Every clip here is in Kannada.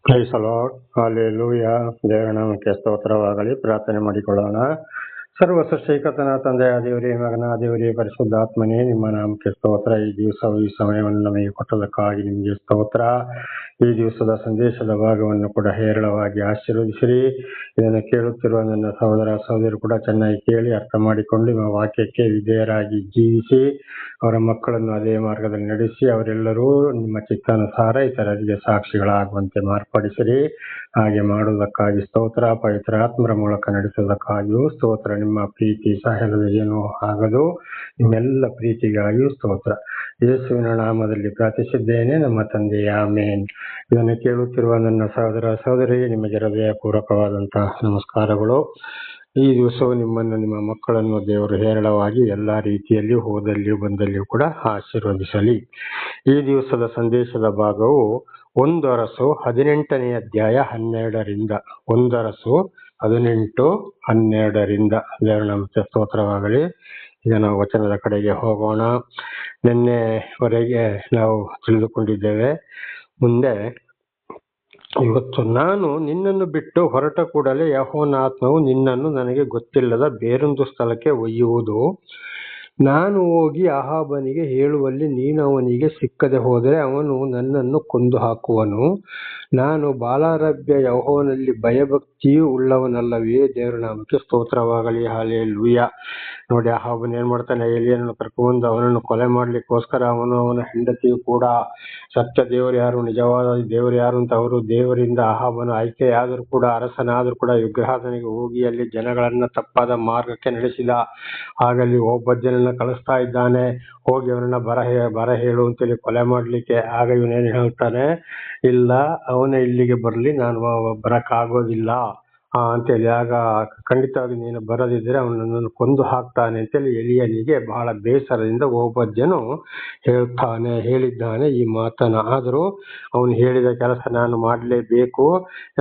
Price the lord. ಹಲ್ಲೆಲೂಯಾ. ದೇವರ ನಾಮಕ್ಕೆ ಸ್ತೋತ್ರವಾಗಲಿ. ಪ್ರಾರ್ಥನೆ ಮಾಡಿಕೊಳ್ಳೋಣ. ಸರ್ವ ಸೃಷ್ಟಿಕರ್ತನ ತಂದೆಯ ದೇವರೇ, ಮಗನ ದೇವರೇ, ಪರಿಶುದ್ಧಾತ್ಮನೇ, ನಿಮ್ಮ ನಾಮಕ್ಕೆ ಸ್ತೋತ್ರ. ಈ ದಿವಸವು ಈ ಸಮಯವನ್ನು ನಮಗೆ ಕೊಟ್ಟದಕ್ಕಾಗಿ ನಿಮಗೆ ಸ್ತೋತ್ರ. ಈ ದಿವಸದ ಸಂದೇಶದ ಭಾಗವನ್ನು ಕೂಡ ಹೇರಳವಾಗಿ ಆಶೀರ್ವದಿಸಿರಿ. ಇದನ್ನು ಕೇಳುತ್ತಿರುವ ನನ್ನ ಸಹೋದರ ಸಹೋದರಿ ಕೂಡ ಚೆನ್ನಾಗಿ ಕೇಳಿ ಅರ್ಥ ಮಾಡಿಕೊಂಡು ನಿಮ್ಮ ವಾಕ್ಯಕ್ಕೆ ವಿಧೇಯರಾಗಿ ಜೀವಿಸಿ ಅವರ ಮಕ್ಕಳನ್ನು ಅದೇ ಮಾರ್ಗದಲ್ಲಿ ನಡೆಸಿ ಅವರೆಲ್ಲರೂ ನಿಮ್ಮ ಚಿತ್ತಾನುಸಾರ ಇತರರಿಗೆ ಸಾಕ್ಷಿಗಳಾಗುವಂತೆ ಮಾರ್ಪಡಿಸಿರಿ. ಹಾಗೆ ಮಾಡುವುದಕ್ಕಾಗಿ ಸ್ತೋತ್ರ. ಪವಿತ್ರ ಆತ್ಮರ ಮೂಲಕ ನಡೆಸುವುದಕ್ಕಾಗಿಯೂ ಸ್ತೋತ್ರ. ನಿಮ್ಮ ಪ್ರೀತಿ ಸಹಾಯದ ಏನೂ ಆಗದು. ನಿಮ್ಮೆಲ್ಲ ಪ್ರೀತಿಗಾಗಿಯೂ ಸ್ತೋತ್ರ. ಯೇಸುವಿನ ನಾಮದಲ್ಲಿ ಪ್ರಾರ್ಥಿಸಿದ್ದೇನೆ ನಮ್ಮ ತಂದೆಯ ಆಮೆನ್. ಇದನ್ನು ಕೇಳುತ್ತಿರುವ ನನ್ನ ಸಹೋದರ ಸಹೋದರಿ, ನಿಮಗೆ ಹೃದಯಪೂರ್ವಕವಾದಂತಹ ನಮಸ್ಕಾರಗಳು. ಈ ದಿವಸವು ನಿಮ್ಮನ್ನು ನಿಮ್ಮ ಮಕ್ಕಳನ್ನು ದೇವರು ಹೇರಳವಾಗಿ ಎಲ್ಲ ರೀತಿಯಲ್ಲಿಯೂ ಹೋದಲ್ಲಿಯೂ ಬಂದಲ್ಲಿಯೂ ಕೂಡ ಆಶೀರ್ವದಿಸಲಿ. ಈ ದಿವಸದ ಸಂದೇಶದ ಭಾಗವು 1 ಅರಸು 18ನೇ ಅಧ್ಯಾಯ 12ರಿಂದ 1 ಅರಸು 18-12 ದೇವರ ನಾಮಕ್ಕೆ ಸ್ತೋತ್ರವಾಗಲಿ. ಈಗ ನಾವು ವಚನದ ಕಡೆಗೆ ಹೋಗೋಣ. ನಿನ್ನೆವರೆಗೆ ನಾವು ತಿಳಿದುಕೊಂಡಿದ್ದೇವೆ. ಮುಂದೆ ಇವತ್ತು ನಾನು ನಿನ್ನನ್ನು ಬಿಟ್ಟು ಹೊರಟ ಕೂಡಲೇ ಯೆಹೋವನ ಆತ್ಮವು ನಿನ್ನನ್ನು ನನಗೆ ಗೊತ್ತಿಲ್ಲದ ಬೇರೊಂದು ಸ್ಥಳಕ್ಕೆ ಒಯ್ಯುವುದು. ನಾನು ಹೋಗಿ ಅಹಾಬನಿಗೆ ಹೇಳುವಲ್ಲಿ ನೀನು ಅವನಿಗೆ ಸಿಕ್ಕದೆ ಹೋದರೆ ಅವನು ನನ್ನನ್ನು ಕೊಂದು ಹಾಕುವನು. ನಾನು ಬಾಲಾರಭ್ಯ ಯೆಹೋವನಲ್ಲಿ ಭಯಭಕ್ತಿಯೂ ಉಳ್ಳವನಲ್ಲವೇ? ದೇವರ ನಾಮಕ್ಕೆ ಸ್ತೋತ್ರವಾಗಲಿ. ಹಲ್ಲೆಲೂಯಾ. ನೋಡಿ, ಅಹಾಬನ್ ಏನ್ ಮಾಡ್ತಾನೆ, ಎಲಿಯನನ್ನು ಕರ್ಕೊಂಡು ಅವನನ್ನು ಕೊಲೆ ಮಾಡ್ಲಿಕ್ಕೋಸ್ಕರ ಅವನು ಅವನ ಹೆಂಡತಿಯು ಕೂಡ ಸತ್ಯ ದೇವರು ಯಾರು, ನಿಜವಾದ ದೇವರು ಯಾರು ಅಂತ ಅವರು ದೇವರಿಂದ ಅಹಾಬನು ಆಯ್ಕೆಯಾದರೂ ಕೂಡ, ಅರಸನಾದರೂ ಕೂಡ ವಿಗ್ರಹಾಧನೆಗೆ ಹೋಗಿ ಅಲ್ಲಿ ಜನಗಳನ್ನ ತಪ್ಪಾದ ಮಾರ್ಗಕ್ಕೆ ನಡೆಸಿದ. ಹಾಗಲ್ಲಿ ಓಬದ್ಯನನ್ನ ಕಳಿಸ್ತಾ ಇದ್ದಾನೆ, ಹೋಗಿ ಅವನನ್ನ ಬರ ಹೇಳು ಅಂತೇಳಿ ಕೊಲೆ ಮಾಡ್ಲಿಕ್ಕೆ. ಆಗ ಇವನೇನು ಹೇಳ್ತಾನೆ, ಇಲ್ಲ, ಅವನೇ ಇಲ್ಲಿಗೆ ಬರ್ಲಿ, ನಾನು ಬರಕ್ಕಾಗೋದಿಲ್ಲ ಅಂತೇಳಿ. ಆಗ ಖಂಡಿತವಾಗಿ ನೀನು ಬರದಿದ್ದರೆ ಅವನನ್ನು ಕೊಂದು ಹಾಕ್ತಾನೆ ಅಂತೇಳಿ ಎಲಿಯನಿಗೆ ಬಹಳ ಬೇಸರದಿಂದ ಓಬದ್ಯನು ಹೇಳಿದ್ದಾನೆ ಈ ಮಾತನ್ನ. ಆದರೂ ಅವನು ಹೇಳಿದ ಕೆಲಸ ನಾನು ಮಾಡಲೇಬೇಕು,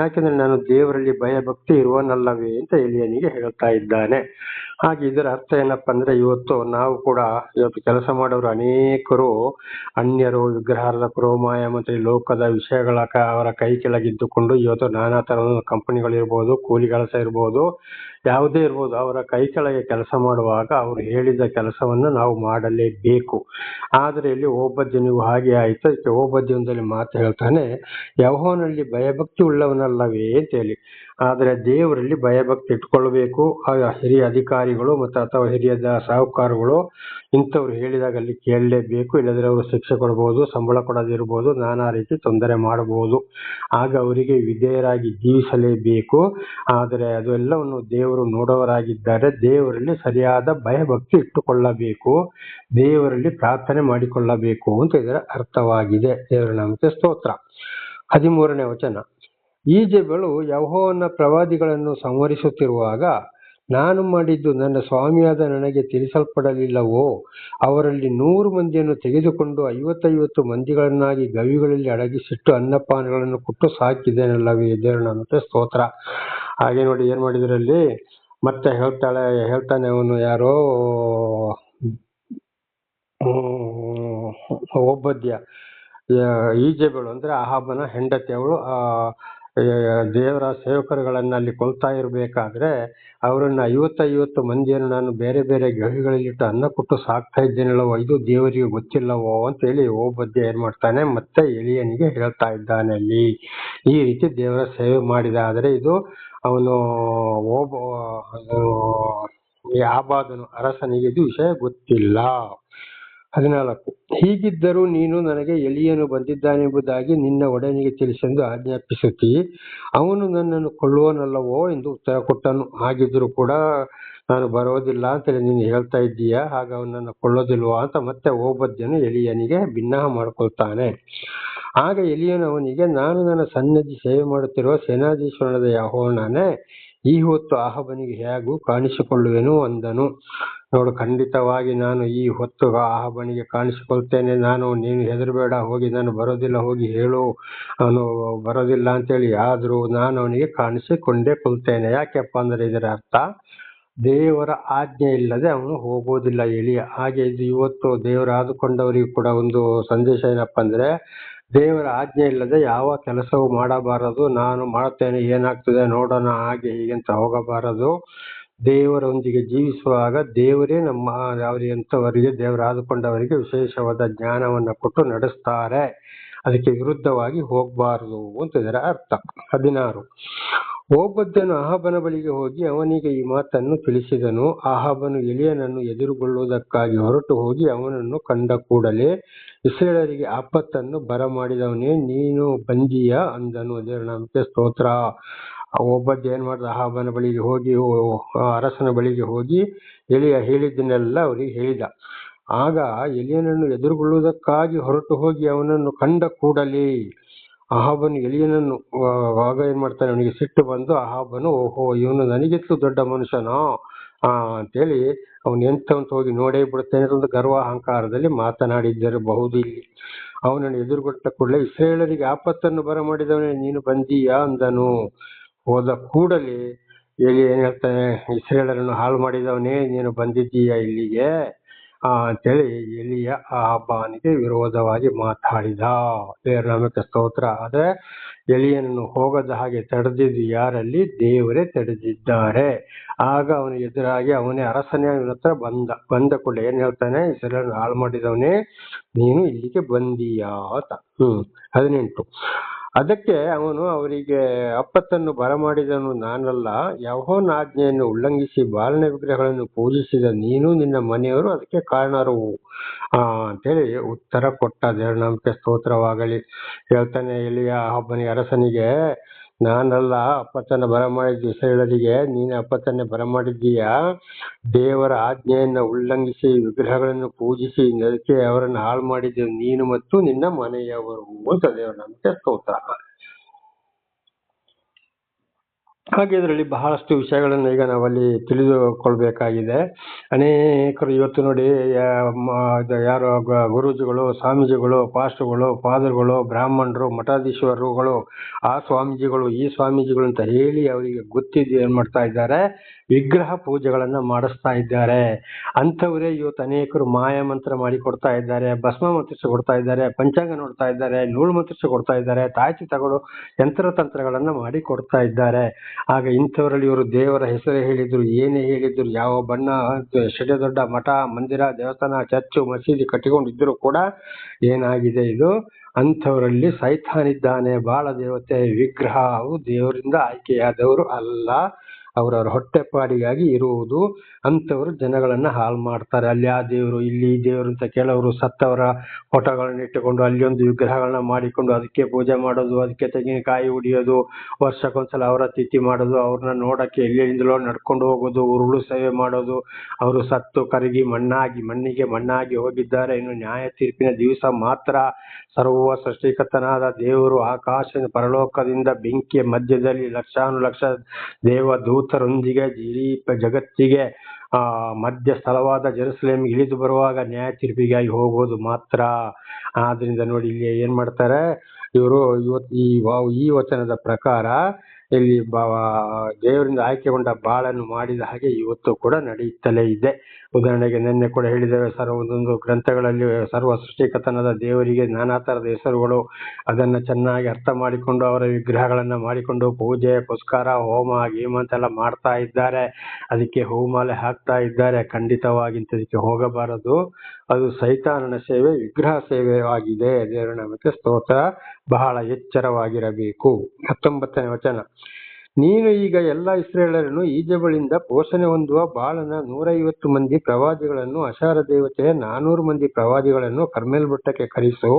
ಯಾಕೆಂದ್ರೆ ನಾನು ದೇವರಲ್ಲಿ ಭಯಭಕ್ತಿ ಇರುವನಲ್ಲವೇ ಅಂತ ಎಲಿಯನಿಗೆ ಹೇಳ್ತಾ ಇದ್ದಾನೆ. ಹಾಗೆ ಇದರ ಅರ್ಥ ಏನಪ್ಪಾ ಅಂದ್ರೆ, ನಾವು ಕೂಡ ಕೆಲಸ ಮಾಡೋರು ಅನೇಕರು ಅನ್ಯರು, ವಿಗ್ರಹಾರ್ಧಕರು, ಮಾಯಾಮಂತ್ರಿ, ಲೋಕದ ವಿಷಯಗಳ ಅವರ ಕೈ ಕೆಳಗಿದ್ದುಕೊಂಡು ಇವತ್ತು ನಾನಾ ತರದ ಕಂಪನಿಗಳಿರ್ಬೋದು, ಕೂಲಿ ಕೆಲಸ ಇರ್ಬೋದು, ಯಾವುದೇ ಇರ್ಬೋದು, ಅವರ ಕೈ ಕೆಳಗೆ ಕೆಲಸ ಮಾಡುವಾಗ ಅವರು ಹೇಳಿದ ಕೆಲಸವನ್ನು ನಾವು ಮಾಡಲೇಬೇಕು. ಆದರೆ ಇಲ್ಲಿ ಓಬದ್ಯನಿಗೂ ಹಾಗೆ ಆಯ್ತು. ಇದಕ್ಕೆ ಓಬದ್ಯನಲ್ಲಿ ಮಾತು ಹೇಳ್ತಾನೆ, ಯೆಹೋವನಲ್ಲಿ ಭಯಭಕ್ತಿ ಉಳ್ಳವನಲ್ಲವೇ ಅಂತೇಳಿ. ಆದರೆ ದೇವರಲ್ಲಿ ಭಯಭಕ್ತಿ ಇಟ್ಕೊಳ್ಬೇಕು. ಹಿರಿಯ ಅಧಿಕಾರಿಗಳು ಮತ್ತು ಅಥವಾ ಹಿರಿಯ ಸಾಹುಕಾರಗಳು ಇಂಥವ್ರು ಹೇಳಿದಾಗ ಅಲ್ಲಿ ಕೇಳಲೇಬೇಕು. ಇಲ್ಲದ್ರೆ ಅವರು ಶಿಕ್ಷೆ ಕೊಡ್ಬೋದು, ಸಂಬಳ ಕೊಡೋದಿರ್ಬೋದು, ನಾನಾ ರೀತಿ ತೊಂದರೆ ಮಾಡಬಹುದು. ಆಗ ಅವರಿಗೆ ವಿಧೇಯರಾಗಿ ಜೀವಿಸಲೇಬೇಕು. ಆದರೆ ಅದೆಲ್ಲವನ್ನು ದೇವರು ನೋಡೋರಾಗಿದ್ದಾರೆ. ದೇವರಲ್ಲಿ ಸರಿಯಾದ ಭಯಭಕ್ತಿ ಇಟ್ಟುಕೊಳ್ಳಬೇಕು, ದೇವರಲ್ಲಿ ಪ್ರಾರ್ಥನೆ ಮಾಡಿಕೊಳ್ಳಬೇಕು ಅಂತ ಇದರ ಅರ್ಥವಾಗಿದೆ. ದೇವರ ನಾಮಕ್ಕೆ ಸ್ತೋತ್ರ. 13ನೇ ವಚನ. ಈಜೆಬೆಳು ಯೆಹೋವನ ಪ್ರವಾದಿಗಳನ್ನು ಸಂಹರಿಸುತ್ತಿರುವಾಗ ನಾನು ಮಾಡಿದ್ದು ನನ್ನ ಸ್ವಾಮಿಯಾದ ನನಗೆ ತಿಳಿಸಲ್ಪಡಲಿಲ್ಲವೋ? ಅವರಲ್ಲಿ 100 ಮಂದಿಯನ್ನು ತೆಗೆದುಕೊಂಡು 50 ಮಂದಿಗಳನ್ನಾಗಿ ಗವಿಗಳಲ್ಲಿ ಅಡಗಿಸಿಟ್ಟು ಅನ್ನಪಾನಗಳನ್ನು ಕೊಟ್ಟು ಸಾಕಿದ್ದೇನಲ್ಲವೇ? ದೇವರ ನಾಮಕ್ಕೆ ಸ್ತೋತ್ರ. ಹಾಗೆ ನೋಡಿ ಏನ್ ಮಾಡಿದ್ರಲ್ಲಿ ಮತ್ತೆ ಹೇಳ್ತಾನೆ ಅವನು, ಯಾರೋ ಓಬದ್ಯ, ಈಜೆಬೆಳು ಅಂದ್ರೆ ಅಹಾಬನ ಹೆಂಡತಿ. ಅವಳು ದೇವರ ಸೇವಕರುಗಳನ್ನ ಅಲ್ಲಿ ಕೊಲ್ತಾ ಇರ್ಬೇಕಾದ್ರೆ ಅವರನ್ನ 50 ಮಂದಿಯನ್ನು ನಾನು ಬೇರೆ ಬೇರೆ ಗವಿಗಳಲ್ಲಿಟ್ಟು ಅನ್ನ ಕೊಟ್ಟು ಸಾಕ್ತಾ ಇದ್ದೇನಲ್ಲವೋ, ಇದು ದೇವರಿಗೆ ಗೊತ್ತಿಲ್ಲವೋ ಅಂತೇಳಿ ಓಬದ್ಯ ಏನ್ ಮಾಡ್ತಾನೆ, ಮತ್ತೆ ಎಲಿಯನಿಗೆ ಹೇಳ್ತಾ ಇದ್ದಾನೆ. ಅಲ್ಲಿ ಈ ರೀತಿ ದೇವರ ಸೇವೆ ಮಾಡಿದಾದ್ರೆ ಇದು ಅವನು ಆಬಾದನು ಅರಸನಿಗೆ ಇದು ವಿಷಯ ಗೊತ್ತಿಲ್ಲ. 14. ಹೀಗಿದ್ದರೂ ನೀನು ನನಗೆ ಎಲಿಯನು ಬಂದಿದ್ದಾನೆಂಬುದಾಗಿ ನಿನ್ನ ಒಡೆಯನಿಗೆ ತಿಳಿಸೆಂದು ಆಜ್ಞಾಪಿಸುತ್ತಿ, ಅವನು ನನ್ನನ್ನು ಕೊಲ್ಲುವನಲ್ಲವೋ ಎಂದು ಉತ್ತರ ಕೊಟ್ಟನು. ಹಾಗಿದ್ರು ಕೂಡ ನಾನು ಬರೋದಿಲ್ಲ ಅಂತೇಳಿ ನೀನು ಹೇಳ್ತಾ ಇದ್ದೀಯಾ, ಆಗ ಅವನನ್ನು ಕೊಳ್ಳೋದಿಲ್ವಾ ಅಂತ ಮತ್ತೆ ಓಬದ್ಯನು ಎಲಿಯನಿಗೆ ಭಿನ್ನಹ ಮಾಡ್ಕೊಳ್ತಾನೆ. ಆಗ ಎಲಿಯನು ಅವನಿಗೆ, ನಾನು ನನ್ನ ಸನ್ನಿಧಿ ಸೇವೆ ಮಾಡುತ್ತಿರುವ ಸೇನಾಧೀಶ್ವರನಾದ ಯೆಹೋವನೇ, ಈ ಹೊತ್ತು ಅಹಾಬನಿಗೆ ಹೇಗೂ ಕಾಣಿಸಿಕೊಳ್ಳುವೆನು ಅಂದನು. ನೋಡು, ಖಂಡಿತವಾಗಿ ನಾನು ಈ ಹೊತ್ತು ಅಹಾಬನಿಗೆ ಕಾಣಿಸಿಕೊಳ್ತೇನೆ. ನೀನು ಹೆದರಬೇಡ, ಹೋಗಿ ನಾನು ಬರೋದಿಲ್ಲ, ಹೋಗಿ ಹೇಳು ಅವನು ಬರೋದಿಲ್ಲ ಅಂತೇಳಿ. ಆದ್ರೂ ನಾನು ಅವನಿಗೆ ಕಾಣಿಸಿಕೊಂಡೇ ಕೊಳ್ತೇನೆ. ಯಾಕೆಪ್ಪ ಅಂದ್ರೆ ಇದರ ಅರ್ಥ, ದೇವರ ಆಜ್ಞೆ ಇಲ್ಲದೆ ಅವನು ಹೋಗೋದಿಲ್ಲ ಎಲಿಯ. ಹಾಗೆ ಇದು ಇವತ್ತು ದೇವರ ಆದುಕೊಂಡವರಿಗೂ ಕೂಡ ಒಂದು ಸಂದೇಶ ಏನಪ್ಪ ಅಂದ್ರೆ, ದೇವರ ಆಜ್ಞೆ ಇಲ್ಲದೆ ಯಾವ ಕೆಲಸವೂ ಮಾಡಬಾರದು. ನಾನು ಮಾಡುತ್ತೇನೆ, ಏನಾಗ್ತದೆ ನೋಡೋಣ, ಹಾಗೆ ಹೀಗೆ ಅಂತ ಹೋಗಬಾರದು. ದೇವರೊಂದಿಗೆ ಜೀವಿಸುವಾಗ ದೇವರೇ ನಮ್ಮ ಅವರಿಗಂತವರಿಗೆ, ದೇವರಾದುಕೊಂಡವರಿಗೆ ವಿಶೇಷವಾದ ಜ್ಞಾನವನ್ನು ಕೊಟ್ಟು ನಡೆಸ್ತಾರೆ. ಅದಕ್ಕೆ ವಿರುದ್ಧವಾಗಿ ಹೋಗಬಾರದು ಅಂತ ಇದರ ಅರ್ಥ. 16. ಓಬದ್ಯನು ಅಹಾಬನ ಬಳಿಗೆ ಹೋಗಿ ಅವನಿಗೆ ಈ ಮಾತನ್ನು ತಿಳಿಸಿದನು. ಅಹಾಬನು ಎಲಿಯನನ್ನು ಎದುರುಗೊಳ್ಳುವುದಕ್ಕಾಗಿ ಹೊರಟು ಹೋಗಿ ಅವನನ್ನು ಕಂಡ ಕೂಡಲೇ, ಇಸ್ರಾಯೇಲರಿಗೆ ಆಪತ್ತನ್ನು ಬರಮಾಡಿದವನೇ, ನೀನು ಬಂದೀಯಾ ಅಂದನು. ದೇವರ ನಾಮಕ್ಕೆ ಸ್ತೋತ್ರ. ಓಬದ್ಯ ಏನ್ ಮಾಡ್ದ? ಅಹಾಬನ ಬಳಿಗೆ ಹೋಗಿ, ಅರಸನ ಬಳಿಗೆ ಹೋಗಿ ಎಲಿಯ ಹೇಳಿದ್ದನ್ನೆಲ್ಲ ಅವರಿಗೆ ಹೇಳಿದ. ಆಗ ಎಲಿಯನನ್ನು ಎದುರುಗೊಳ್ಳುವುದಕ್ಕಾಗಿ ಹೊರಟು ಹೋಗಿ ಅವನನ್ನು ಕಂಡ ಕೂಡಲೇ ಅಹಾಬನು ಎಲಿಯನನ್ನು, ಆಗ ಏನ್ ಮಾಡ್ತಾನೆ, ಅವನಿಗೆ ಸಿಟ್ಟು ಬಂದು ಅಹಾಬನು, ಓಹೋ ಇವನು ನನಗಿತ್ತು ದೊಡ್ಡ ಮನುಷ್ಯನೋ ಅಂತೇಳಿ ಅವನು ಎಂತವಂತ ಹೋಗಿ ನೋಡೇ ಬಿಡುತ್ತೇನೆ ಅಂತ ಗರ್ವ ಅಹಂಕಾರದಲ್ಲಿ ಮಾತನಾಡಿದ್ದಿರಬಹುದು. ಇಲ್ಲಿ ಅವನನ್ನು ಎದುರುಗೊಟ್ಟ ಕೂಡಲೇ, ಇಸ್ರಾಯೇಲರಿಗೆ ಆಪತ್ತನ್ನು ಬರಮಾಡಿದವನೇ, ನೀನು ಬಂದೀಯಾ ಅಂದನು. ಹೋದ ಕೂಡಲೇ ಎಲಿ ಏನ್ ಹೇಳ್ತಾನೆ, ಇಸ್ರಾಯೇಲರನ್ನು ಹಾಳು ಮಾಡಿದವನೇ, ನೀನು ಬಂದಿದ್ದೀಯಾ ಇಲ್ಲಿಗೆ ಅಂತೇಳಿ ಎಲಿಯ ಅಹಾಬನಿಗೆ ವಿರೋಧವಾಗಿ ಮಾತಾಡಿದ. ದೇವರ ನಾಮಕ್ಕೆ ಸ್ತೋತ್ರ. ಆದ್ರೆ ಎಲಿಯನನ್ನು ಹೋಗದ ಹಾಗೆ ತಡೆದಿದ್ದು ಯಾರಲ್ಲಿ? ದೇವರೇ ತಡೆದಿದ್ದಾರೆ. ಆಗ ಅವನ ಎದುರಾಗಿ ಅವನೇ ಅರಸನೇ ಅವನ ಹತ್ರ ಬಂದ ಕೂಡಲೇ ಏನ್ ಹೇಳ್ತಾನೆ, ಇಸ್ರಾಯೇಲನ್ನು ಹಾಳು ಮಾಡಿದವನೇ, ನೀನು ಇಲ್ಲಿಗೆ ಬಂದೀಯಾ ಅಂತ. 18. ಅದಕ್ಕೆ ಅವನು ಅವರಿಗೆ, ಆಪತ್ತನ್ನು ಬರಮಾಡಿದವನು ನಾನಲ್ಲ, ಯೆಹೋವನ ಆಜ್ಞೆಯನ್ನು ಉಲ್ಲಂಘಿಸಿ ಬಾಳನ ವಿಗ್ರಹಗಳನ್ನು ಪೂಜಿಸಿದ ನೀನು ನಿನ್ನ ಮನೆಯವರು ಅದಕ್ಕೆ ಕಾರಣರು ಅಂತೇಳಿ ಉತ್ತರ ಕೊಟ್ಟ. ದೇವರ ನಾಮಕ್ಕೆ ಸ್ತೋತ್ರವಾಗಲಿ. ಹೇಳ್ತಾನೆ ಎಲಿಯ ಅಹಾಬನಿಗೆ, ಅರಸನಿಗೆ, ನಾನಲ್ಲ ಆಪತ್ತನ್ನು ಬರಮಾಡಿದ್ದು ಇಸ್ರಾಯೇಲರಿಗೆ, ನೀನು ಆಪತ್ತನ್ನೇ ಬರಮಾಡಿದ್ದೀಯಾ. ದೇವರ ಆಜ್ಞೆಯನ್ನು ಉಲ್ಲಂಘಿಸಿ ವಿಗ್ರಹಗಳನ್ನು ಪೂಜಿಸಿ ಅದಕ್ಕೆ ಅವರನ್ನು ಹಾಳು ಮಾಡಿದ್ದು ನೀನು ಮತ್ತು ನಿನ್ನ ಮನೆಯವರು ಅಂತ. ದೇವರ ನಾಮಕ್ಕೆ ಸ್ತೋತ್ರ. ಹಾಗೆ ಇದರಲ್ಲಿ ಬಹಳಷ್ಟು ವಿಷಯಗಳನ್ನು ಈಗ ನಾವಲ್ಲಿ ತಿಳಿದುಕೊಳ್ಬೇಕಾಗಿದೆ. ಅನೇಕರು ಇವತ್ತು ನೋಡಿ, ಯಾರು ಗುರೂಜಿಗಳು, ಸ್ವಾಮೀಜಿಗಳು, ಪಾಸ್ಟರ್ಗಳು, ಫಾದರ್ಗಳು, ಬ್ರಾಹ್ಮಣರು, ಮಠಾಧೀಶ್ವರುಗಳು, ಆ ಸ್ವಾಮೀಜಿಗಳು, ಈ ಸ್ವಾಮೀಜಿಗಳು ಅಂತ ಹೇಳಿ ಅವರಿಗೆ ಗೊತ್ತಿದ್ದು ಏನ್ ಮಾಡ್ತಾ ಇದ್ದಾರೆ? ವಿಗ್ರಹ ಪೂಜೆಗಳನ್ನ ಮಾಡಿಸ್ತಾ ಇದ್ದಾರೆ. ಅಂಥವರೇ ಇವತ್ತು ಅನೇಕರು ಮಾಯ ಮಂತ್ರ ಮಾಡಿ ಕೊಡ್ತಾ ಇದ್ದಾರೆ, ಭಸ್ಮ ಮಂತ್ರಿಸಿ ಕೊಡ್ತಾ ಇದ್ದಾರೆ, ಪಂಚಾಂಗ ನೋಡ್ತಾ ಇದ್ದಾರೆ, ನೂಲು ಮಂತ್ರಿಸಿ ಕೊಡ್ತಾ ಇದ್ದಾರೆ, ತಾಯ್ತಿ ತಗೊಳ್ಳೋ ಯಂತ್ರತಂತ್ರಗಳನ್ನ ಮಾಡಿ ಕೊಡ್ತಾ ಇದ್ದಾರೆ. ಆಗ ಇಂಥವರಲ್ಲಿ ಇವರು ದೇವರ ಹೆಸರು ಹೇಳಿದ್ರು, ಏನೇ ಹೇಳಿದ್ರು, ಯಾವ ಬಣ್ಣ ಎಷ್ಟೇ ದೊಡ್ಡ ಮಠ, ಮಂದಿರ, ದೇವಸ್ಥಾನ, ಚರ್ಚು, ಮಸೀದಿ ಕಟ್ಟಿಕೊಂಡಿದ್ರು ಕೂಡ ಏನಾಗಿದೆ ಇದು? ಅಂಥವರಲ್ಲಿ ಸೈತಾನಿದ್ದಾನೆ. ಬಾಳ ದೇವತೆ ವಿಗ್ರಹ ಅವು ದೇವರಿಂದ ಆಯ್ಕೆಯಾದವರು ಅಲ್ಲ, ಅವರವರ ಹೊಟ್ಟೆಪಾಡಿಗಾಗಿ ಇರುವುದು. ಅಂಥವರು ಜನಗಳನ್ನ ಹಾಳು ಮಾಡ್ತಾರೆ. ಅಲ್ಲಿ ಆ ದೇವರು, ಇಲ್ಲಿ ಈ ದೇವರು ಅಂತ ಕೆಲವರು ಸತ್ತವರ ಫೋಟೋಗಳನ್ನ ಇಟ್ಟುಕೊಂಡು ಅಲ್ಲಿ ಒಂದು ವಿಗ್ರಹಗಳನ್ನ ಮಾಡಿಕೊಂಡು ಅದಕ್ಕೆ ಪೂಜೆ ಮಾಡೋದು, ಅದಕ್ಕೆ ತೆಂಗಿನಕಾಯಿ ಹೊಡಿಯೋದು, ವರ್ಷಕ್ಕೊಂದ್ಸಲ ಅವರ ತಿಥಿ ಮಾಡೋದು, ಅವ್ರನ್ನ ನೋಡಕ್ಕೆ ಎಲ್ಲಿಂದಲೋ ನಡ್ಕೊಂಡು ಹೋಗೋದು, ಉರುಳು ಸೇವೆ ಮಾಡೋದು. ಅವರು ಸತ್ತು ಕರಗಿ ಮಣ್ಣಿಗೆ ಮಣ್ಣಾಗಿ ಹೋಗಿದ್ದಾರೆ. ಇನ್ನು ನ್ಯಾಯ ತೀರ್ಪಿನ ದಿವಸ ಮಾತ್ರ ಸರ್ವ ಸೃಷ್ಟಿಕರ್ತನಾದ ದೇವರು ಆಕಾಶದ ಪರಲೋಕದಿಂದ ಬೆಂಕಿಯ ಮಧ್ಯದಲ್ಲಿ ಲಕ್ಷಾನುಲಕ್ಷ ದೇವದೂತರೊಂದಿಗೆ ಜಗತ್ತಿಗೆ ಮಧ್ಯ ಸ್ಥಳವಾದ ಜೆರುಸಲೇಮಿಗೆ ಇಳಿದು ಬರುವಾಗ ನ್ಯಾಯ ತೀರ್ಪಿಗಾಗಿ ಹೋಗೋದು ಮಾತ್ರ. ಆದ್ರಿಂದ ನೋಡಿ ಇಲ್ಲಿ ಏನ್ ಮಾಡ್ತಾರೆ ಇವರು, ಈ ವಚನದ ಪ್ರಕಾರ ಇಲ್ಲಿ ದೇವರಿಂದ ಆಯ್ಕೆಗೊಂಡ ಬಾಳನ್ನು ಮಾಡಿದ ಹಾಗೆ ಇವತ್ತು ಕೂಡ ನಡೆಯುತ್ತಲೇ ಇದೆ. ಉದಾಹರಣೆಗೆ ನಿನ್ನೆ ಕೂಡ ಹೇಳಿದ್ದೇವೆ, ಒಂದೊಂದು ಗ್ರಂಥಗಳಲ್ಲಿ ಸರ್ವ ಸೃಷ್ಟಿಕರ್ತನಾದ ದೇವರಿಗೆ ನಾನಾ ತರದ ಹೆಸರುಗಳು, ಅದನ್ನ ಚೆನ್ನಾಗಿ ಅರ್ಥ ಮಾಡಿಕೊಂಡು ಅವರ ವಿಗ್ರಹಗಳನ್ನ ಮಾಡಿಕೊಂಡು ಪೂಜೆ ಪುಸ್ಕಾರ ಹೋಮ ಗೀಮ ಅಂತೆಲ್ಲ ಮಾಡ್ತಾ ಇದ್ದಾರೆ. ಅದಕ್ಕೆ ಹೂಮಾಲೆ ಹಾಕ್ತಾ ಇದ್ದಾರೆ. ಖಂಡಿತವಾಗಿ ಇಂಥದಕ್ಕೆ ಹೋಗಬಾರದು. ಅದು ಸೈತಾನನ ಸೇವೆ, ವಿಗ್ರಹ ಸೇವೆಯಾಗಿದೆ. ದೇವರ ನಾಮಕ್ಕೆ ಸ್ತೋತ್ರ. ಬಹಳ ಎಚ್ಚರವಾಗಿರಬೇಕು. 19ನೇ ವಚನ, ನೀನು ಈಗ ಎಲ್ಲ ಇಸ್ರಾಯೇಲರನ್ನು ಈಜೆಬಳಿಂದ ಪೋಷಣೆ ಹೊಂದುವ ಬಾಳನ 150 ಮಂದಿ ಪ್ರವಾದಿಗಳನ್ನು, ಅಶಾರ ದೇವತೆಯ 400 ಮಂದಿ ಪ್ರವಾದಿಗಳನ್ನು ಕರ್ಮೆಲ್ ಬೆಟ್ಟಕ್ಕೆ ಕರೆಸು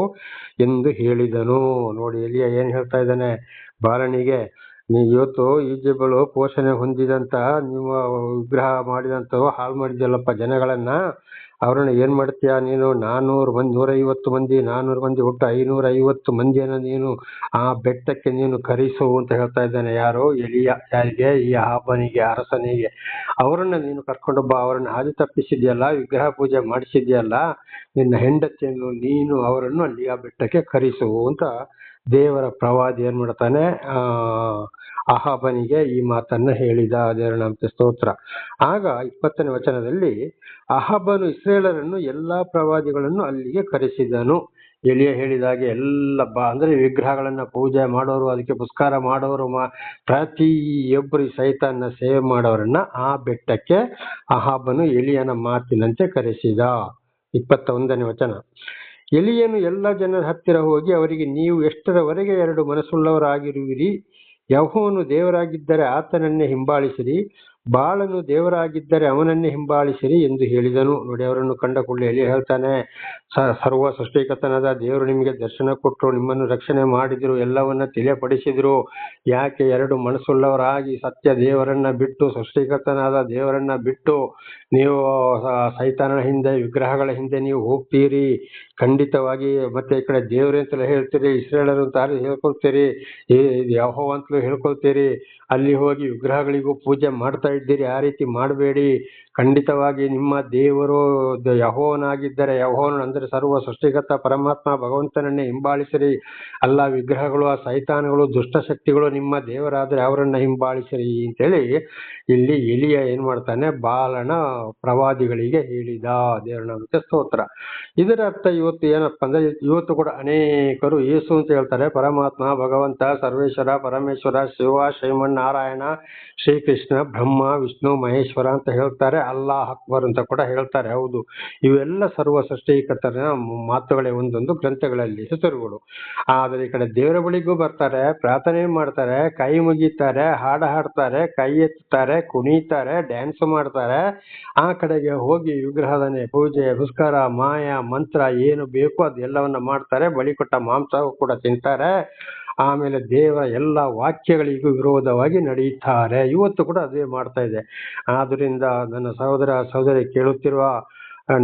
ಎಂದು ಹೇಳಿದನು. ನೋಡಿ ಎಲಿಯ ಏನ್ ಹೇಳ್ತಾ ಇದ್ದಾನೆ ಬಾಲನಿಗೆ, ಇವತ್ತು ಈಜೆಬಳು ಪೋಷಣೆ ಹೊಂದಿದಂತ, ನೀವು ವಿಗ್ರಹ ಮಾಡಿದಂತ ಹಾಳು ಮಾಡಿದ್ಯಲ್ಲಪ್ಪ ಜನಗಳನ್ನ, ಅವ್ರನ್ನ ಏನ್ ಮಾಡ್ತೀಯ ನೀನು? 400 ಮಂದಿ, 150 ಮಂದಿ, 400 ಮಂದಿ ಒಟ್ಟು 550 ಮಂದಿಯನ್ನ ನೀನು ಆ ಬೆಟ್ಟಕ್ಕೆ ನೀನು ಕರೆಸು ಅಂತ ಹೇಳ್ತಾ ಇದ್ದಾನೆ. ಯಾರು? ಎಲಿಯ. ಯಾರಿಗೆ? ಈ ಅಹಾಬನಿಗೆ, ಅರಸನಿಗೆ. ಅವರನ್ನ ನೀನು ಕರ್ಕೊಂಡು ಬಾ. ಅವರನ್ನ ಹಾದಿ ತಪ್ಪಿಸಿದ್ಯಲ್ಲ, ವಿಗ್ರಹ ಪೂಜೆ ಮಾಡಿಸಿದ್ಯಲ್ಲ, ನಿನ್ನ ಹೆಂಡತಿಯನ್ನು ನೀನು ಅವರನ್ನು ಅಲ್ಲಿ ಆ ಬೆಟ್ಟಕ್ಕೆ ಕರೆಸು ಅಂತ ದೇವರ ಪ್ರವಾದಿ ಏನ್ ಮಾಡ್ತಾನೆ, ಅಹಾಬನಿಗೆ ಈ ಮಾತನ್ನ ಹೇಳಿದ. ದೇವರ ನಾಮಕ್ಕೆ ಸ್ತೋತ್ರ. ಆಗ 20ನೇ ವಚನದಲ್ಲಿ, ಅಹಾಬನು ಇಸ್ರಾಯೇಲರನ್ನು ಎಲ್ಲಾ ಪ್ರವಾದಿಗಳನ್ನು ಅಲ್ಲಿಗೆ ಕರೆಸಿದನು. ಎಲಿಯ ಹೇಳಿದಾಗೆ ಎಲ್ಲ ಅಂದ್ರೆ ವಿಗ್ರಹಗಳನ್ನ ಪೂಜೆ ಮಾಡೋರು, ಅದಕ್ಕೆ ಪುಸ್ಕಾರ ಮಾಡೋರು, ಪ್ರತಿಯೊಬ್ಬರು ಸೈತಾನ್ನ ಸೇವೆ ಮಾಡೋರನ್ನ ಆ ಬೆಟ್ಟಕ್ಕೆ ಅಹಾಬನು ಎಲಿಯನ ಮಾತಿನಂತೆ ಕರೆಸಿದ. 21ನೇ ವಚನ. ಎಲಿಯನು ಎಲ್ಲ ಜನರ ಹತ್ತಿರ ಹೋಗಿ ಅವರಿಗೆ, ನೀವು ಎಷ್ಟರವರೆಗೆ ಎರಡು ಮನಸ್ಸುಳ್ಳವರಾಗಿರುವಿರಿ? ಯೆಹೋವನು ದೇವರಾಗಿದ್ದರೆ ಆತನನ್ನೇ ಹಿಂಬಾಲಿಸಿರಿ, ಬಾಳನು ದೇವರಾಗಿದ್ದರೆ ಅವನನ್ನೇ ಹಿಂಬಾಲಿಸಿರಿ ಎಂದು ಹೇಳಿದನು. ನೋಡಿ, ಅವರನ್ನು ಕಂಡ ಕೂಡಲೇ ಎಲಿಯ ಹೇಳ್ತಾನೆ, ಸರ್ವ ಸೃಷ್ಟಿಕರ್ತನಾದ ದೇವರು ನಿಮಗೆ ದರ್ಶನ ಕೊಟ್ಟರು, ನಿಮ್ಮನ್ನು ರಕ್ಷಣೆ ಮಾಡಿದ್ರು, ಎಲ್ಲವನ್ನ ತಿಳಿಯಪಡಿಸಿದ್ರು. ಯಾಕೆ ಎರಡು ಮನಸ್ಸುಳ್ಳವರಾಗಿ ಸತ್ಯ ದೇವರನ್ನ ಬಿಟ್ಟು, ಸೃಷ್ಟಿಕರ್ತನಾದ ದೇವರನ್ನ ಬಿಟ್ಟು ನೀವು ಸೈತಾನನ ಹಿಂದೆ, ವಿಗ್ರಹಗಳ ಹಿಂದೆ ನೀವು ಹೋಗ್ತೀರಿ? ಖಂಡಿತವಾಗಿ. ಮತ್ತೆ ಈ ಕಡೆ ದೇವ್ರೆ ಅಂತಲೇ ಹೇಳ್ತೀರಿ, ಇಸ್ರೇಲರು ಅಂತ ಹೇಳ್ಕೊಳ್ತೀರಿ, ಯೆಹೋವ ಅಂತಲೂ ಹೇಳ್ಕೊಳ್ತೀರಿ, ಅಲ್ಲಿ ಹೋಗಿ ವಿಗ್ರಹಗಳಿಗೂ ಪೂಜೆ ಮಾಡ್ತಾ ಇದ್ದೀರಿ. ಆ ರೀತಿ ಮಾಡಬೇಡಿ. ಖಂಡಿತವಾಗಿ ನಿಮ್ಮ ದೇವರು ಯೆಹೋವನಾಗಿದ್ದರೆ, ಯೆಹೋವನು ಅಂದರೆ ಸರ್ವ ಸೃಷ್ಟಿಕರ್ತ ಪರಮಾತ್ಮ ಭಗವಂತನನ್ನೇ ಹಿಂಬಾಲಿಸಿರಿ. ಅಲ್ಲ ವಿಗ್ರಹಗಳು, ಆ ಸೈತಾನಗಳು, ದುಷ್ಟಶಕ್ತಿಗಳು ನಿಮ್ಮ ದೇವರಾದರೆ ಅವರನ್ನ ಹಿಂಬಾಲಿಸಿರಿ ಅಂತೇಳಿ ಇಲ್ಲಿ ಎಲಿಯ ಏನ್ ಮಾಡ್ತಾನೆ, ಬಾಲನ ಪ್ರವಾದಿಗಳಿಗೆ ಹೇಳಿದ. ದೇವರ ನಾಮಕ್ಕೆ ಸ್ತೋತ್ರ. ಇದರ ಅರ್ಥ ಇವತ್ತು ಏನಪ್ಪಾ ಅಂದ್ರೆ, ಇವತ್ತು ಕೂಡ ಅನೇಕರು ಯೇಸು ಅಂತ ಹೇಳ್ತಾರೆ, ಪರಮಾತ್ಮ, ಭಗವಂತ, ಸರ್ವೇಶ್ವರ, ಪರಮೇಶ್ವರ, ಶಿವ, ಶ್ರೀಮನ್ನಾರಾಯಣ, ಶ್ರೀಕೃಷ್ಣ, ಬ್ರಹ್ಮ, ವಿಷ್ಣು, ಮಹೇಶ್ವರ ಅಂತ ಹೇಳ್ತಾರೆ, ಅಲ್ಲಾಹ್ ಅಕ್ಬರ್ ಅಂತ ಕೂಡ ಹೇಳ್ತಾರೆ. ಹೌದು, ಇವೆಲ್ಲ ಸರ್ವ ಸೃಷ್ಟಿಕರ್ತರ ಮಾತುಗಳೇ, ಒಂದೊಂದು ಗ್ರಂಥಗಳಲ್ಲಿ ಹೆಸರುಗಳು. ಆದರೆ ಈ ಕಡೆ ದೇವರ ಬಳಿಗೂ ಬರ್ತಾರೆ, ಪ್ರಾರ್ಥನೆ ಮಾಡ್ತಾರೆ, ಕೈ ಮುಗಿತಾರೆ, ಹಾಡು ಹಾಡ್ತಾರೆ, ಕೈ ಎತ್ತಾರೆ, ಕುಣಿತಾರೆ, ಡ್ಯಾನ್ಸ್ ಮಾಡ್ತಾರೆ. ಆ ಕಡೆಗೆ ಹೋಗಿ ವಿಗ್ರಹದನೆ ಪೂಜೆ, ಪುಸ್ಕಾರ, ಮಾಯ, ಮಂತ್ರ ಏನು ಬೇಕು ಅದೆಲ್ಲವನ್ನ ಮಾಡ್ತಾರೆ. ಬಳಿ ಕೊಟ್ಟ ಮಾಂಸ ಕೂಡ ತಿಂತಾರೆ. ಆಮೇಲೆ ದೇವರ ಎಲ್ಲ ವಾಕ್ಯಗಳಿಗೂ ವಿರೋಧವಾಗಿ ನಡೆಯುತ್ತಾರೆ. ಇವತ್ತು ಕೂಡ ಅದೇ ಮಾಡ್ತಾ ಇದೆ. ಆದ್ರಿಂದ ನನ್ನ ಸಹೋದರ ಸಹೋದರಿ ಕೇಳುತ್ತಿರುವ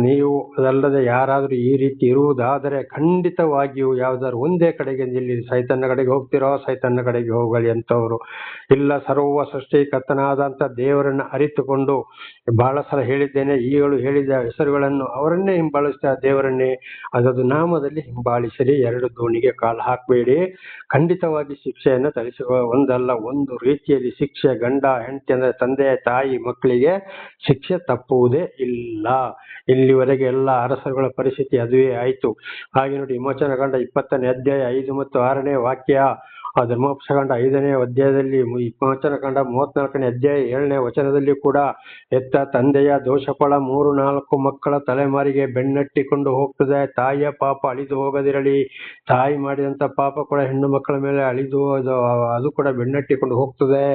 ನೀವು, ಅದಲ್ಲದೆ ಯಾರಾದರೂ ಈ ರೀತಿ ಇರುವುದಾದರೆ ಖಂಡಿತವಾಗಿಯೂ ಯಾವ್ದಾದ್ರು ಒಂದೇ ಕಡೆಗೆ ನಿಲ್ಲಿರಿ. ಸೈತನ್ನ ಕಡೆಗೆ ಹೋಗ್ತಿರೋ ಸೈತನ್ನ ಕಡೆಗೆ ಹೋಗಲಿ ಅಂತವರು ಇಲ್ಲ. ಸರ್ವ ಸೃಷ್ಟಿಕರ್ತನಾದಂಥ ದೇವರನ್ನು ಅರಿತುಕೊಂಡು, ಬಹಳ ಸಲ ಹೇಳಿದ್ದೇನೆ, ಈಗಲೂ ಹೇಳಿದ ಹೆಸರುಗಳನ್ನು ಅವರನ್ನೇ ಹಿಂಬಾಲಿಸ್ತಾ ದೇವರನ್ನೇ ಅದದು ನಾಮದಲ್ಲಿ ಹಿಂಬಾಲಿಸಿರಿ. ಎರಡು ದೋಣಿಗೆ ಕಾಲು ಹಾಕಬೇಡಿ. ಖಂಡಿತವಾಗಿ ಶಿಕ್ಷೆಯನ್ನು ತರಿಸುವ ಒಂದಲ್ಲ ಒಂದು ರೀತಿಯಲ್ಲಿ ಶಿಕ್ಷೆ, ಗಂಡ ಹೆಂಡತಿ ಅಂದ್ರೆ ತಂದೆ ತಾಯಿ ಮಕ್ಕಳಿಗೆ ಶಿಕ್ಷೆ ತಪ್ಪುವುದೇ ಇಲ್ಲ. ಇಲ್ಲಿವರೆಗೆ ಎಲ್ಲ ಅರಸರುಗಳ ಪರಿಸ್ಥಿತಿ ಅದುವೇ ಆಯಿತು. ಹಾಗೆ ನೋಡಿ, ವಿಮೋಚನಕಾಂಡ 20ನೇ ಅಧ್ಯಾಯ 5 ಮತ್ತು 6ನೇ ವಾಕ್ಯ, ಧರ್ಮೋಪದೇಶಕಾಂಡ 5ನೇ ಅಧ್ಯಾಯದಲ್ಲಿ, ವಿಮೋಚನಕಾಂಡ 34ನೇ ಅಧ್ಯಾಯ 7ನೇ ವಚನದಲ್ಲಿ ಕೂಡ ಎತ್ತ ತಂದೆಯ ದೋಷಫಲ 3-4 ಮಕ್ಕಳ ತಲೆಮಾರಿಗೆ ಬೆನ್ನಟ್ಟಿಕೊಂಡು ಹೋಗ್ತದೆ. ತಾಯಿಯ ಪಾಪ ಅಳಿದು ಹೋಗದಿರಲಿ. ತಾಯಿ ಮಾಡಿದಂತ ಪಾಪ ಕೂಡ ಹೆಣ್ಣು ಮಕ್ಕಳ ಮೇಲೆ ಅಳಿದು ಅದು ಕೂಡ ಬೆನ್ನಟ್ಟಿಕೊಂಡು ಹೋಗ್ತದೆ.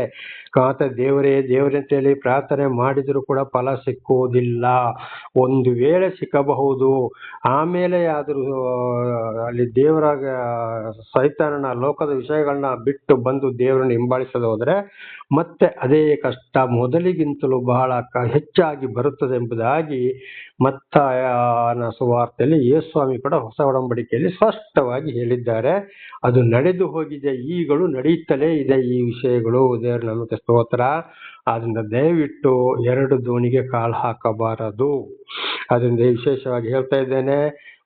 ಕಾತ ದೇವರೇ ದೇವರೇ ಅಂತೇಳಿ ಪ್ರಾರ್ಥನೆ ಮಾಡಿದ್ರು ಕೂಡ ಫಲ ಸಿಕ್ಕುವುದಿಲ್ಲ. ಒಂದು ವೇಳೆ ಸಿಕ್ಕಬಹುದು, ಆಮೇಲೆ ಆದರೂ ಅಲ್ಲಿ ದೇವರ ಸೈತಾನನ ಲೋಕದ ವಿಷಯಗಳನ್ನ ಬಿಟ್ಟು ಬಂದು ದೇವರನ್ನು ಹಿಂಬಾಲಿಸದೆ ಹೋದ್ರೆ ಮತ್ತೆ ಅದೇ ಕಷ್ಟ ಮೊದಲಿಗಿಂತಲೂ ಬಹಳ ಹೆಚ್ಚಾಗಿ ಬರುತ್ತದೆ ಎಂಬುದಾಗಿ ಮತ್ತಾಯನ ಸುವಾರ್ತೆಯಲ್ಲಿ ಯೇಸುಸ್ವಾಮಿ ಕೂಡ ಹೊಸ ಒಡಂಬಡಿಕೆಯಲ್ಲಿ ಸ್ಪಷ್ಟವಾಗಿ ಹೇಳಿದ್ದಾರೆ. ಅದು ನಡೆದು ಹೋಗಿದೆ, ಈಗಲೂ ನಡೆಯುತ್ತಲೇ ಇದೆ ಈ ವಿಷಯಗಳು. ದೇವರ ನಾಮಕ್ಕೆ ಸ್ತೋತ್ರ. ಆದ್ರಿಂದ ದಯವಿಟ್ಟು ಎರಡು ದೋಣಿಗೆ ಕಾಲು ಹಾಕಬಾರದು. ಅದರಿಂದ ವಿಶೇಷವಾಗಿ ಹೇಳ್ತಾ ಇದ್ದೇನೆ,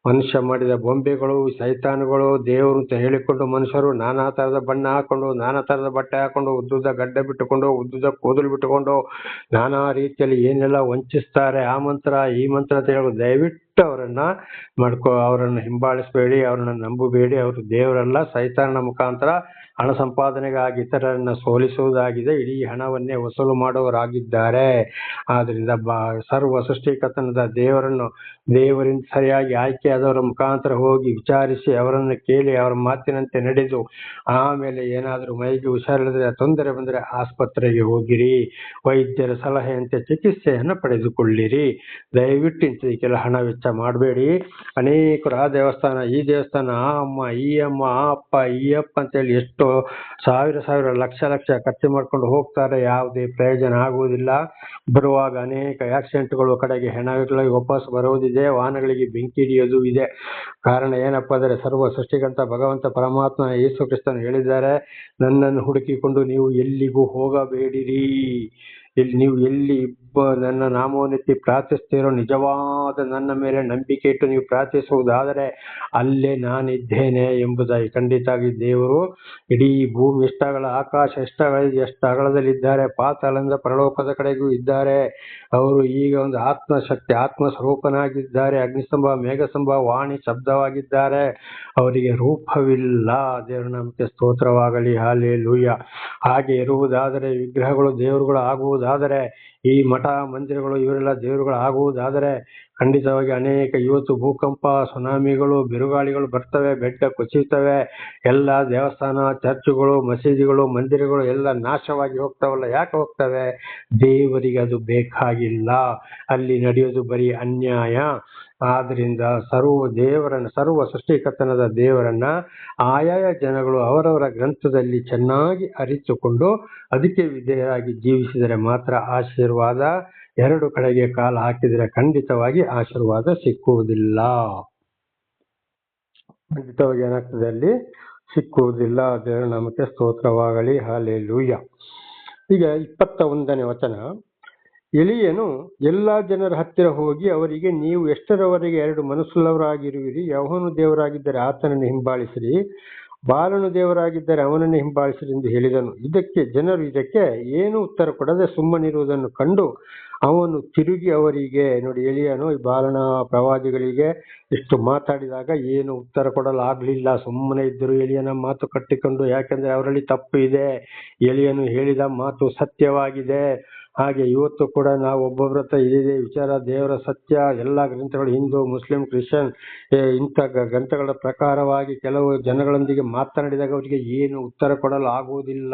ಮನುಷ್ಯ ಮಾಡಿದ ಬೊಂಬೆಗಳು, ಸೈತಾನುಗಳು, ದೇವರು ಅಂತ ಹೇಳಿಕೊಂಡು ಮನುಷ್ಯರು ನಾನಾ ತರದ ಬಣ್ಣ ಹಾಕೊಂಡು, ನಾನಾ ತರದ ಬಟ್ಟೆ ಹಾಕೊಂಡು, ಉದ್ದುದ ಗಡ್ಡೆ ಬಿಟ್ಟುಕೊಂಡು, ಉದ್ದುದ ಕೂದಲು ಬಿಟ್ಟುಕೊಂಡು ನಾನಾ ರೀತಿಯಲ್ಲಿ ಏನೆಲ್ಲ ವಂಚಿಸ್ತಾರೆ. ಆ ಮಂತ್ರ ಈ ಮಂತ್ರ ಅಂತ ಹೇಳೋದು. ದಯವಿಟ್ಟು ಅವರನ್ನ ಅವರನ್ನು ಹಿಂಬಾಲಿಸಬೇಡಿ, ಅವರನ್ನ ನಂಬಬೇಡಿ. ಅವರು ದೇವರಲ್ಲ, ಸೈತಾನನ ಮುಖಾಂತರ ಹಣ ಸಂಪಾದನೆಗಾಗಿ ಇತರರನ್ನ ಸೋಲಿಸುವುದಾಗಿದೆ. ಇಡೀ ಹಣವನ್ನೇ ವಸೂಲು ಮಾಡುವವರಾಗಿದ್ದಾರೆ. ಆದ್ರಿಂದ ಸರ್ವ ಸೃಷ್ಟಿಕರ್ತನಾದ ದೇವರಿಂದ ಸರಿಯಾಗಿ ಆಯ್ಕೆಯಾದವರ ಮುಖಾಂತರ ಹೋಗಿ ವಿಚಾರಿಸಿ, ಅವರನ್ನು ಕೇಳಿ, ಅವರ ಮಾತಿನಂತೆ ನಡೆದು, ಆಮೇಲೆ ಏನಾದರೂ ಮೈಗೆ ಹುಷಾರಿಲ್ಲದೆ ತೊಂದರೆ ಬಂದರೆ ಆಸ್ಪತ್ರೆಗೆ ಹೋಗಿರಿ. ವೈದ್ಯರ ಸಲಹೆಯಂತೆ ಚಿಕಿತ್ಸೆಯನ್ನು ಪಡೆದುಕೊಳ್ಳಿರಿ. ದಯವಿಟ್ಟು ಇಂಥದಕ್ಕೆಲ್ಲ ಹಣ ವೆಚ್ಚ ಮಾಡಬೇಡಿ. ಅನೇಕರು ಆ ದೇವಸ್ಥಾನ ಈ ದೇವಸ್ಥಾನ, ಆ ಅಮ್ಮ ಈ ಅಮ್ಮ, ಆ ಅಪ್ಪ ಈ ಅಪ್ಪ ಅಂತೇಳಿ ಎಷ್ಟೋ ಸಾವಿರ ಲಕ್ಷ ಖರ್ಚು ಮಾಡ್ಕೊಂಡು ಹೋಗ್ತಾರೆ. ಯಾವುದೇ ಪ್ರಯೋಜನ ಆಗುವುದಿಲ್ಲ. ಬರುವಾಗ ಅನೇಕ ಆಕ್ಸಿಡೆಂಟ್ಗಳು, ಕಡೆಗೆ ಹೆಣಗಳಿಗೆ ವಾಪಸ್ ಬರುವುದಿದೆ, ವಾಹನಗಳಿಗೆ ಬೆಂಕಿ ಹಿಡಿಯೋದು ಇದೆ. ಕಾರಣ ಏನಪ್ಪಾ ಅಂದರೆ, ಸರ್ವ ಸೃಷ್ಟಿಕರ್ತ ಭಗವಂತ ಪರಮಾತ್ಮ ಯೇಸು ಕ್ರಿಸ್ತನು ಹೇಳಿದ್ದಾರೆ, ನನ್ನನ್ನು ಹುಡುಕಿಕೊಂಡು ನೀವು ಎಲ್ಲಿಗೂ ಹೋಗಬೇಡಿರಿ ಇಲ್ಲಿ ನೀವು ಎಲ್ಲಿ ನನ್ನ ನಾಮವನ್ನೆತ್ತಿ ಪ್ರಾರ್ಥಿಸ್ತೀರೋ, ನಿಜವಾದ ನನ್ನ ಮೇಲೆ ನಂಬಿಕೆ ಇಟ್ಟು ನೀವು ಪ್ರಾರ್ಥಿಸುವುದಾದರೆ ಅಲ್ಲೇ ನಾನಿದ್ದೇನೆ ಎಂಬುದಾಗಿ. ಖಂಡಿತವಾಗಿ ದೇವರು ಇಡೀ ಭೂಮಿ ಎಷ್ಟಾಗಲ, ಆಕಾಶ ಎಷ್ಟು ಅಗಲದಲ್ಲಿದ್ದಾರೆ, ಪಾತಾಳದಿಂದ ಪರಲೋಕದ ಕಡೆಗೂ ಇದ್ದಾರೆ. ಅವರು ಈಗ ಒಂದು ಆತ್ಮಶಕ್ತಿ, ಆತ್ಮ ಸ್ವರೂಪನಾಗಿದ್ದಾರೆ. ಅಗ್ನಿಸ್ತಂಭ, ಮೇಘಸ್ತಂಭ, ವಾಣಿ ಶಬ್ದವಾಗಿದ್ದಾರೆ. ಅವರಿಗೆ ರೂಪವಿಲ್ಲ. ದೇವರ ನಾಮಕ್ಕೆ ಸ್ತೋತ್ರವಾಗಲಿ. ಹಲ್ಲೆಲೂಯಾ. ಹಾಗೆ ಇರುವುದಾದರೆ, ವಿಗ್ರಹಗಳು ದೇವರುಗಳು ಆಗುವುದಾದರೆ, ಈ ಮಠ ಮಂದಿರಗಳು ಇವರೆಲ್ಲ ದೇವರುಗಳು ಆಗುವುದಾದರೆ, ಖಂಡಿತವಾಗಿ ಅನೇಕ ಇವತ್ತು ಭೂಕಂಪ, ಸುನಾಮಿಗಳು, ಬಿರುಗಾಳಿಗಳು ಬರ್ತವೆ, ಬೆಟ್ಟ ಕುಸಿಯುತ್ತವೆ, ಎಲ್ಲ ದೇವಸ್ಥಾನ, ಚರ್ಚುಗಳು, ಮಸೀದಿಗಳು, ಮಂದಿರಗಳು ಎಲ್ಲ ನಾಶವಾಗಿ ಹೋಗ್ತಾವಲ್ಲ. ಯಾಕೆ ಹೋಗ್ತವೆ? ದೇವರಿಗೆ ಅದು ಬೇಕಾಗಿಲ್ಲ. ಅಲ್ಲಿ ನಡೆಯೋದು ಬರೀ ಅನ್ಯಾಯ. ಆದ್ರಿಂದ ಸರ್ವ ಸೃಷ್ಟಿಕರ್ತನಾದ ದೇವರನ್ನ ಆಯಾಯ ಜನಗಳು ಅವರವರ ಗ್ರಂಥದಲ್ಲಿ ಚೆನ್ನಾಗಿ ಅರಿತುಕೊಂಡು ಅದಕ್ಕೆ ವಿಧೇಯರಾಗಿ ಜೀವಿಸಿದರೆ ಮಾತ್ರ ಆಶೀರ್ವಾದ. ಎರಡು ಕಡೆಗೆ ಕಾಲ ಹಾಕಿದರೆ ಖಂಡಿತವಾಗಿ ಆಶೀರ್ವಾದ ಸಿಕ್ಕುವುದಿಲ್ಲ. ಖಂಡಿತವಾಗಿ ಏನಾಗ್ತದೆ? ಅಲ್ಲಿ ಸಿಕ್ಕುವುದಿಲ್ಲ. ದೇವರ ನಾಮಕ್ಕೆ ಸ್ತೋತ್ರವಾಗಲಿ. ಹಲ್ಲೆಲೂಯಾ. ಈಗ 21ನೇ ವಚನ. ಎಲೀಯನು ಎಲ್ಲಾ ಜನರ ಹತ್ತಿರ ಹೋಗಿ ಅವರಿಗೆ, ನೀವು ಎಷ್ಟರವರೆಗೆ ಎರಡು ಮನಸ್ಸುಳ್ಳವರಾಗಿರುವಿರಿ? ಯೆಹೋವನು ದೇವರಾಗಿದ್ದರೆ ಆತನನ್ನು ಹಿಂಬಾಲಿಸಿರಿ, ಬಾಲನು ದೇವರಾಗಿದ್ದರೆ ಅವನನ್ನು ಹಿಂಬಾಲಿಸಿರಿ ಎಂದು ಹೇಳಿದನು. ಜನರು ಇದಕ್ಕೆ ಏನು ಉತ್ತರ ಕೊಡದೆ ಸುಮ್ಮನಿರುವುದನ್ನು ಕಂಡು ಅವನು ತಿರುಗಿ ಅವರಿಗೆ, ನೋಡಿ, ಎಲೀಯನು ಈ ಬಾಲನ ಪ್ರವಾದಿಗಳಿಗೆ ಇಷ್ಟು ಮಾತಾಡಿದಾಗ ಏನು ಉತ್ತರ ಕೊಡಲಾಗ್ಲಿಲ್ಲ. ಸುಮ್ಮನೆ ಇದ್ದರು ಎಲೀಯನ ಮಾತು ಕಟ್ಟಿಕೊಂಡು. ಯಾಕೆಂದ್ರೆ ಅವರಲ್ಲಿ ತಪ್ಪು ಇದೆ. ಎಲೀಯನು ಹೇಳಿದ ಮಾತು ಸತ್ಯವಾಗಿದೆ. ಹಾಗೆ ಇವತ್ತು ಕೂಡ ನಾವು ಒಬ್ಬೊಬ್ಬರ ಹತ್ರ ಇದೇ ವಿಚಾರ, ದೇವರ ಸತ್ಯ, ಎಲ್ಲ ಗ್ರಂಥಗಳು, ಹಿಂದೂ, ಮುಸ್ಲಿಂ, ಕ್ರಿಶ್ಚಿಯನ್, ಇಂಥ ಗ್ರಂಥಗಳ ಪ್ರಕಾರವಾಗಿ ಕೆಲವು ಜನಗಳೊಂದಿಗೆ ಮಾತನಾಡಿದಾಗ ಅವರಿಗೆ ಏನು ಉತ್ತರ ಕೊಡಲು ಆಗುವುದಿಲ್ಲ.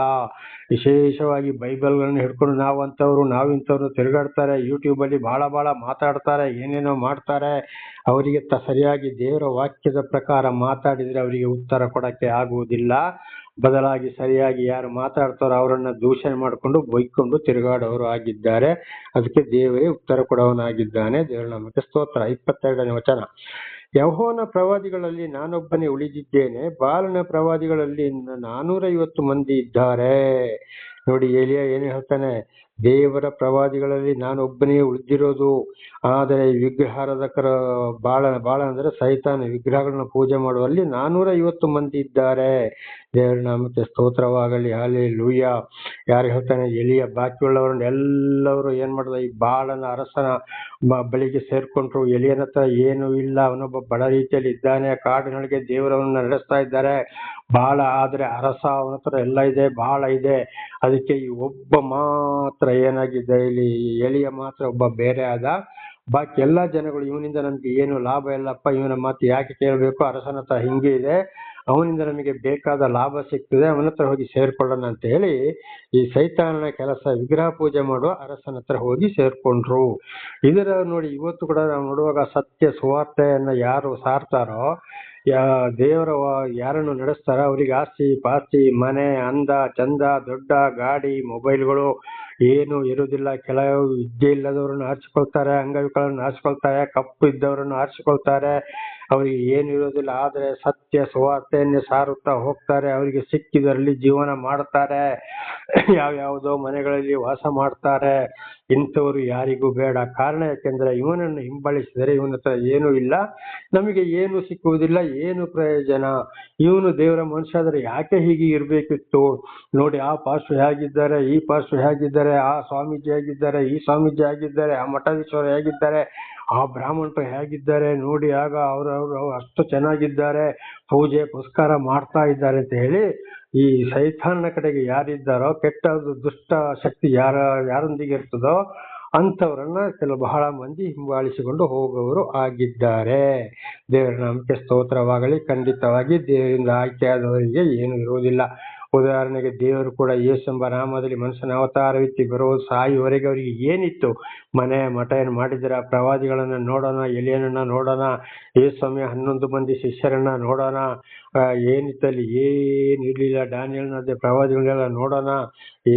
ವಿಶೇಷವಾಗಿ ಬೈಬಲ್ಗಳನ್ನು ಹಿಡ್ಕೊಂಡು ನಾವಿಂಥವ್ರು ತಿರುಗಾಡ್ತಾರೆ. ಯೂಟ್ಯೂಬಲ್ಲಿ ಬಹಳ ಮಾತಾಡ್ತಾರೆ, ಏನೇನೋ ಮಾಡ್ತಾರೆ. ಅವರಿಗೆ ಸರಿಯಾಗಿ ದೇವರ ವಾಕ್ಯದ ಪ್ರಕಾರ ಮಾತಾಡಿದರೆ ಅವರಿಗೆ ಉತ್ತರ ಕೊಡಕ್ಕೆ ಆಗುವುದಿಲ್ಲ. ಬದಲಾಗಿ ಸರಿಯಾಗಿ ಯಾರು ಮಾತಾಡ್ತಾರೋ ಅವರನ್ನ ದೂಷಣೆ ಮಾಡಿಕೊಂಡು ಬೈಕೊಂಡು ತಿರುಗಾಡೋರು ಆಗಿದ್ದಾರೆ. ಅದಕ್ಕೆ ದೇವರೇ ಉತ್ತರ ಕೊಡೋವನಾಗಿದ್ದಾನೆ. ದೇವರ ನಾಮಕ್ಕೆ ಸ್ತೋತ್ರ. 22ನೇ ವಚನ. ಯೆಹೋವನ ಪ್ರವಾದಿಗಳಲ್ಲಿ ನಾನೊಬ್ಬನೇ ಉಳಿದಿದ್ದೇನೆ, ಬಾಲನ ಪ್ರವಾದಿಗಳಲ್ಲಿ 450 ಮಂದಿ ಇದ್ದಾರೆ. ನೋಡಿ, ಎಲಿಯ ಏನು ಹೇಳ್ತಾನೆ? ದೇವರ ಪ್ರವಾದಿಗಳಲ್ಲಿ ನಾನೊಬ್ಬನೇ ಉಳಿದಿರೋದು. ಆದರೆ ವಿಗ್ರಹಾರಾಧಕರ ಬಾಳ ಅಂದ್ರೆ ಸೈತಾನ, ವಿಗ್ರಹಗಳನ್ನ ಪೂಜೆ ಮಾಡುವಲ್ಲಿ 450 ಮಂದಿ ಇದ್ದಾರೆ. ದೇವರ ನಾಮಕ್ಕೆ ಸ್ತೋತ್ರವಾಗಲಿ. ಹಲ್ಲೆಲೂಯಾ. ಯಾರು ಹೇಳ್ತಾನೆ? ಎಲಿಯ ಬಾಕಿಯುಳ್ಳವರನ್ನ ಎಲ್ಲರೂ ಏನ್ ಮಾಡಿದ? ಈ ಬಾಳನ ಅರಸನ ಬಳಿಗೆ ಸೇರ್ಕೊಂಡ್ರು. ಎಲಿಯನ ಹತ್ರ ಏನೂ ಇಲ್ಲ, ಅವನೊಬ್ಬ ಬಡ ರೀತಿಯಲ್ಲಿ ಇದ್ದಾನೆ, ಕಾಡಿನೊಳಗೆ ದೇವರವನ್ನ ನಡೆಸ್ತಾ ಇದ್ದಾರೆ. ಬಾಳ ಆದ್ರೆ ಅರಸ, ಅವನ ಹತ್ರ ಎಲ್ಲ ಇದೆ, ಬಹಳ ಇದೆ. ಅದಕ್ಕೆ ಈ ಒಬ್ಬ ಮಾತ್ರ ಏನಾಗಿದೆ? ಇಲ್ಲಿ ಎಲಿಯ ಮಾತ್ರ ಒಬ್ಬ ಬೇರೆ ಆದ. ಬಾಕಿ ಎಲ್ಲಾ ಜನಗಳು, ಇವನಿಂದ ನಮ್ಗೆ ಏನು ಲಾಭ ಇಲ್ಲಪ್ಪ, ಇವನ ಮಾತು ಯಾಕೆ ಕೇಳಬೇಕು? ಅರಸನ ಹತ್ರ ಹಿಂಗೆ ಇದೆ, ಅವನಿಂದ ನಮಗೆ ಬೇಕಾದ ಲಾಭ ಸಿಗ್ತದೆ, ಅವನ ಹತ್ರ ಹೋಗಿ ಸೇರ್ಕೊಳ್ಳೋಣ ಅಂತ ಹೇಳಿ ಈ ಸೈತಾನನ ಕೆಲಸ, ವಿಗ್ರಹ ಪೂಜೆ ಮಾಡುವ ಅರಸನ ಹತ್ರ ಹೋಗಿ ಸೇರ್ಕೊಂಡ್ರು. ಇದರ ನೋಡಿ, ಇವತ್ತು ಕೂಡ ನಾವು ನೋಡುವಾಗ ಸತ್ಯ ಸುವಾರ್ತೆಯನ್ನ ಯಾರು ಸಾರ್ತಾರೋ, ದೇವರ ಯಾರನ್ನು ನಡೆಸ್ತಾರ, ಅವರಿಗೆ ಆಸ್ತಿ ಪಾಸ್ತಿ, ಮನೆ, ಅಂದ ಚಂದ, ದೊಡ್ಡ ಗಾಡಿ, ಮೊಬೈಲ್ಗಳು ಏನು ಇರುವುದಿಲ್ಲ. ಕೆಲವು ವಿದ್ಯೆ ಇಲ್ಲದವರನ್ನು ಆರಿಸಿಕೊಳ್ತಾರೆ, ಅಂಗವಿಕಲರನ್ನು ಆರಿಸಿಕೊಳ್ತಾರೆ, ಕಪ್ಪು ಇದ್ದವರನ್ನು ಆರಿಸಿಕೊಳ್ತಾರೆ. ಅವರಿಗೆ ಏನು ಇರೋದಿಲ್ಲ. ಆದರೆ ಸತ್ಯ ಸುವಾರ್ತೆಯನ್ನೇ ಸಾರುತ್ತಾ ಹೋಗ್ತಾರೆ. ಅವರಿಗೆ ಸಿಕ್ಕಿದರಲ್ಲಿ ಜೀವನ ಮಾಡ್ತಾರೆ, ಯಾವ್ಯಾವುದೋ ಮನೆಗಳಲ್ಲಿ ವಾಸ ಮಾಡ್ತಾರೆ. ಇಂಥವರು ಯಾರಿಗೂ ಬೇಡ. ಕಾರಣ ಯಾಕೆಂದ್ರೆ ಇವನನ್ನು ಹಿಂಬಾಲಿಸಿದರೆ ಇವನ ಹತ್ರ ಏನೂ ಇಲ್ಲ, ನಮಗೆ ಏನು ಸಿಕ್ಕುವುದಿಲ್ಲ, ಏನು ಪ್ರಯೋಜನ. ಇವನು ದೇವರ ಮನುಷ್ಯ ಆದರೆ ಯಾಕೆ ಹೀಗೆ ಇರ್ಬೇಕಿತ್ತು? ನೋಡಿ, ಆ ಪಾಸ್ಟರ್ ಹೇಗಿದ್ದಾರೆ, ಈ ಪಾಸ್ಟರ್ ಹೇಗಿದ್ದಾರೆ, ಆ ಸ್ವಾಮೀಜಿ ಹೇಗಿದ್ದಾರೆ, ಈ ಸ್ವಾಮೀಜಿ ಹೇಗಿದ್ದಾರೆ, ಆ ಮಠಾಧೀಶರು ಹೇಗಿದ್ದಾರೆ, ಆ ಬ್ರಾಹ್ಮಣರು ಹೇಗಿದ್ದಾರೆ ನೋಡಿ, ಆಗ ಅವರು ಅಷ್ಟು ಚೆನ್ನಾಗಿದ್ದಾರೆ, ಪೂಜೆ ಪುರಸ್ಕಾರ ಮಾಡ್ತಾ ಇದ್ದಾರೆ ಅಂತ ಹೇಳಿ ಈ ಸೈತಾನನ ಕಡೆಗೆ ಯಾರಿದ್ದಾರೋ, ಕೆಟ್ಟ ದುಷ್ಟ ಶಕ್ತಿ ಯಾರೊಂದಿಗೆ ಇರ್ತದೋ ಅಂಥವ್ರನ್ನ ಬಹಳ ಮಂದಿ ಹಿಂಬಾಲಿಸಿಕೊಂಡು ಹೋಗುವವರು ಆಗಿದ್ದಾರೆ. ದೇವರ ನಾಮಕ್ಕೆ ಸ್ತೋತ್ರವಾಗಲಿ. ಖಂಡಿತವಾಗಿ ದೇವರಿಂದ ಆಯ್ಕೆಯಾದವರಿಗೆ ಏನು ಇರುವುದಿಲ್ಲ. ಉದಾಹರಣೆಗೆ, ದೇವರು ಕೂಡ ಯೇಸು ಎಂಬ ನಾಮದಲ್ಲಿ ಮನುಷ್ಯನ ಅವತಾರವೆತ್ತಿ ಬರುವುದು ಸಾಯುವವರೆಗೆ ಅವರಿಗೆ ಏನಿತ್ತು? ಮನೆ ಮಠ ಏನು ಮಾಡಿದ್ರ? ಪ್ರವಾದಿಗಳನ್ನ ನೋಡೋಣ, ಎಲಿಯನನ್ನ ನೋಡೋಣ, ಯೇಸುಸ್ವಾಮಿಯ 11 ಮಂದಿ ಶಿಷ್ಯರನ್ನ ನೋಡೋಣ. ಏನಿತ್ತಲ್ಲಿ? ಏನು ಇರಲಿಲ್ಲ. ದಾನಿಯೇಲನ ಪ್ರವಾದಿಗಳನ್ನೆಲ್ಲ ನೋಡೋಣ,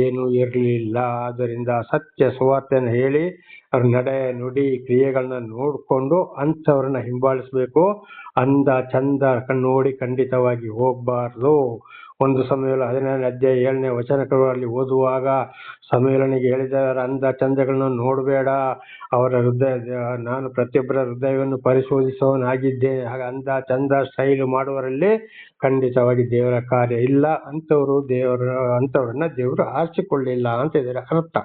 ಏನು ಇರಲಿಲ್ಲ. ಆದ್ದರಿಂದ ಸತ್ಯ ಸುವಾರ್ತೆಯನ್ನು ಹೇಳಿ ಅವ್ರ ನಡೆ ನುಡಿ ಕ್ರಿಯೆಗಳನ್ನ ನೋಡ್ಕೊಂಡು ಅಂಥವ್ರನ್ನ ಹಿಂಬಾಲಿಸ್ಬೇಕು. ಅಂದ ಚಂದ ನೋಡಿ ಖಂಡಿತವಾಗಿ ಹೋಗ್ಬಾರ್ದು. 1 ಸಮುವೇಲ 17ನೇ ಅಧ್ಯಾಯ 7ನೇ ವಚನಗಳಲ್ಲಿ ಓದುವಾಗ ಸಮುವೇಲನಿಗೆ ಹೇಳಿದವರ ಅಂದ ಚಂದಗಳನ್ನು ನೋಡಬೇಡ, ಅವರ ಹೃದಯ, ನಾನು ಪ್ರತಿಯೊಬ್ಬರ ಹೃದಯವನ್ನು ಪರಿಶೋಧಿಸುವವನಾಗಿದ್ದೇನೆ. ಹಾಗೆ ಅಂದ ಚಂದ ಸ್ಟೈಲ್ ಮಾಡುವವರಲ್ಲಿ ಖಂಡಿತವಾಗಿ ದೇವರ ಕಾರ್ಯ ಇಲ್ಲ, ಅಂಥವ್ರನ್ನ ದೇವರು ಆರಿಸಿಕೊಳ್ಳಿಲ್ಲ ಅಂತ ಇದರ ಅರ್ಥ.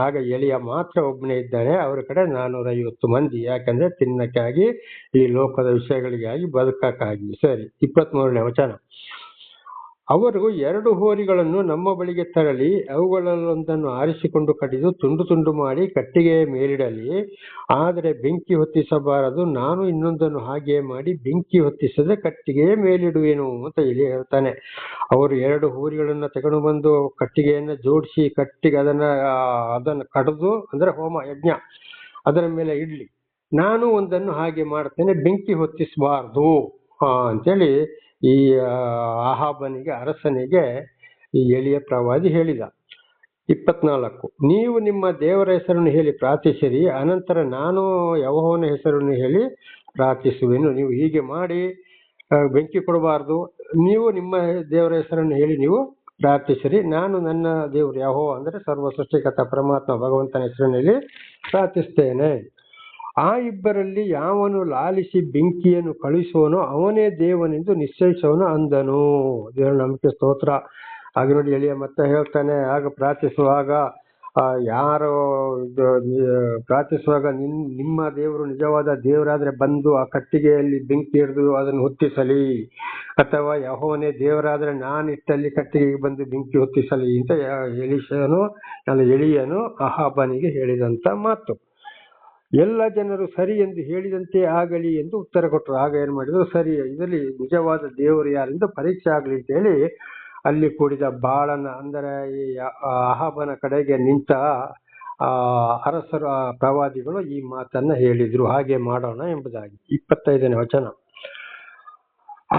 ಆಗ ಎಲಿಯ ಮಾತ್ರ ಒಬ್ಬನೇ ಇದ್ದಾನೆ, ಅವರ ಕಡೆ 450 ಮಂದಿ. ಯಾಕಂದ್ರೆ ತಿನ್ನಕ್ಕಾಗಿ, ಈ ಲೋಕದ ವಿಷಯಗಳಿಗಾಗಿ, ಬದುಕಕ್ಕಾಗಿ. ಸರಿ, 23ನೇ ವಚನ. ಅವರು 2 ಹೋರಿಗಳನ್ನು ನಮ್ಮ ಬಳಿಗೆ ತರಲಿ, ಅವುಗಳಲ್ಲೊಂದನ್ನು ಆರಿಸಿಕೊಂಡು ಕಡಿದು ತುಂಡು ತುಂಡು ಮಾಡಿ ಕಟ್ಟಿಗೆಯ ಮೇಲಿಡಲಿ, ಆದರೆ ಬೆಂಕಿ ಹೊತ್ತಿಸಬಾರದು. ನಾನು ಇನ್ನೊಂದನ್ನು ಹಾಗೆ ಮಾಡಿ ಬೆಂಕಿ ಹೊತ್ತಿಸದೆ ಕಟ್ಟಿಗೆಯ ಮೇಲಿಡುವೆನು ಅಂತ ಇಲ್ಲಿ ಹೇಳ್ತಾನೆ. ಅವರು 2 ಹೋರಿಗಳನ್ನ ತಗೊಂಡು ಬಂದು ಕಟ್ಟಿಗೆಯನ್ನ ಜೋಡಿಸಿ ಕಟ್ಟಿಗೆ ಅದನ್ನ ಕಡಿದು, ಅಂದ್ರೆ ಹೋಮ ಯಜ್ಞ ಅದರ ಮೇಲೆ ಇಡ್ಲಿ, ನಾನು ಒಂದನ್ನು ಹಾಗೆ ಮಾಡ್ತೇನೆ, ಬೆಂಕಿ ಹೊತ್ತಿಸಬಾರ್ದು ಅಂತೇಳಿ ಈ ಅಹಾಬನಿಗೆ, ಅರಸನಿಗೆ ಈ ಎಲಿಯ ಪ್ರವಾದಿ ಹೇಳಿದ. 24. ನೀವು ನಿಮ್ಮ ದೇವರ ಹೆಸರನ್ನು ಹೇಳಿ ಪ್ರಾರ್ಥಿಸಿರಿ, ಅನಂತರ ನಾನು ಯೆಹೋವನ ಹೆಸರನ್ನು ಹೇಳಿ ಪ್ರಾರ್ಥಿಸುವೆನು. ನೀವು ಹೀಗೆ ಮಾಡಿ, ಬೆಂಕಿ ಕೊಡಬಾರ್ದು. ನೀವು ನಿಮ್ಮ ದೇವರ ಹೆಸರನ್ನು ಹೇಳಿ ನೀವು ಪ್ರಾರ್ಥಿಸಿರಿ, ನಾನು ನನ್ನ ದೇವರು ಯೆಹೋವ ಅಂದ್ರೆ ಸರ್ವ ಸೃಷ್ಟಿಕರ್ತ ಪರಮಾತ್ಮ ಭಗವಂತನ ಹೆಸರಿನಲ್ಲಿ ಪ್ರಾರ್ಥಿಸ್ತೇನೆ. ಆ ಇಬ್ಬರಲ್ಲಿ ಯಾವನು ಲಾಲಿಸಿ ಬೆಂಕಿಯನ್ನು ಕಳುಹಿಸುವನೋ ಅವನೇ ದೇವನೆಂದು ನಿಶ್ಚಯಿಸುವನು ಅಂದನು. ದೇವರ ನಂಬಿಕೆ ಸ್ತೋತ್ರ. ಆಗ ನೋಡಿ ಎಲಿಯ ಮತ್ತೆ ಹೇಳ್ತಾನೆ, ಆಗ ಪ್ರಾರ್ಥಿಸುವಾಗ ಯಾರು ಪ್ರಾರ್ಥಿಸುವಾಗ ನಿಮ್ಮ ದೇವರು ನಿಜವಾದ ದೇವರಾದ್ರೆ ಬಂದು ಆ ಕಟ್ಟಿಗೆಯಲ್ಲಿ ಬೆಂಕಿ ಹಿಡಿದು ಅದನ್ನು ಹೊತ್ತಿಸಲಿ, ಅಥವಾ ಯೆಹೋವನೇ ದೇವರಾದ್ರೆ ನಾನಿಟ್ಟಲ್ಲಿ ಕಟ್ಟಿಗೆಗೆ ಬಂದು ಬೆಂಕಿ ಹೊತ್ತಿಸಲಿ ಅಂತ ಎಲಿಯನು ಅಹಾಬನಿಗೆ ಹೇಳಿದಂತ ಮಾತು. ಎಲ್ಲ ಜನರು ಸರಿ ಎಂದು ಹೇಳಿದಂತೆ ಆಗಲಿ ಎಂದು ಉತ್ತರ ಕೊಟ್ಟರು. ಆಗ ಏನ್ ಮಾಡಿದ್ರು, ಸರಿ, ಇದರಲ್ಲಿ ನಿಜವಾದ ದೇವರು ಯಾರಿಂದ ಪರೀಕ್ಷೆ ಆಗ್ಲಿ ಅಂತ ಹೇಳಿ ಅಲ್ಲಿ ಕೂಡಿದ ಬಾಳನ, ಅಂದರೆ ಈ ಅಹಾಬನ ಕಡೆಗೆ ನಿಂತ ಅರಸರು, ಪ್ರವಾದಿಗಳು ಈ ಮಾತನ್ನ ಹೇಳಿದ್ರು, ಹಾಗೆ ಮಾಡೋಣ ಎಂಬುದಾಗಿ. 25ನೇ ವಚನ.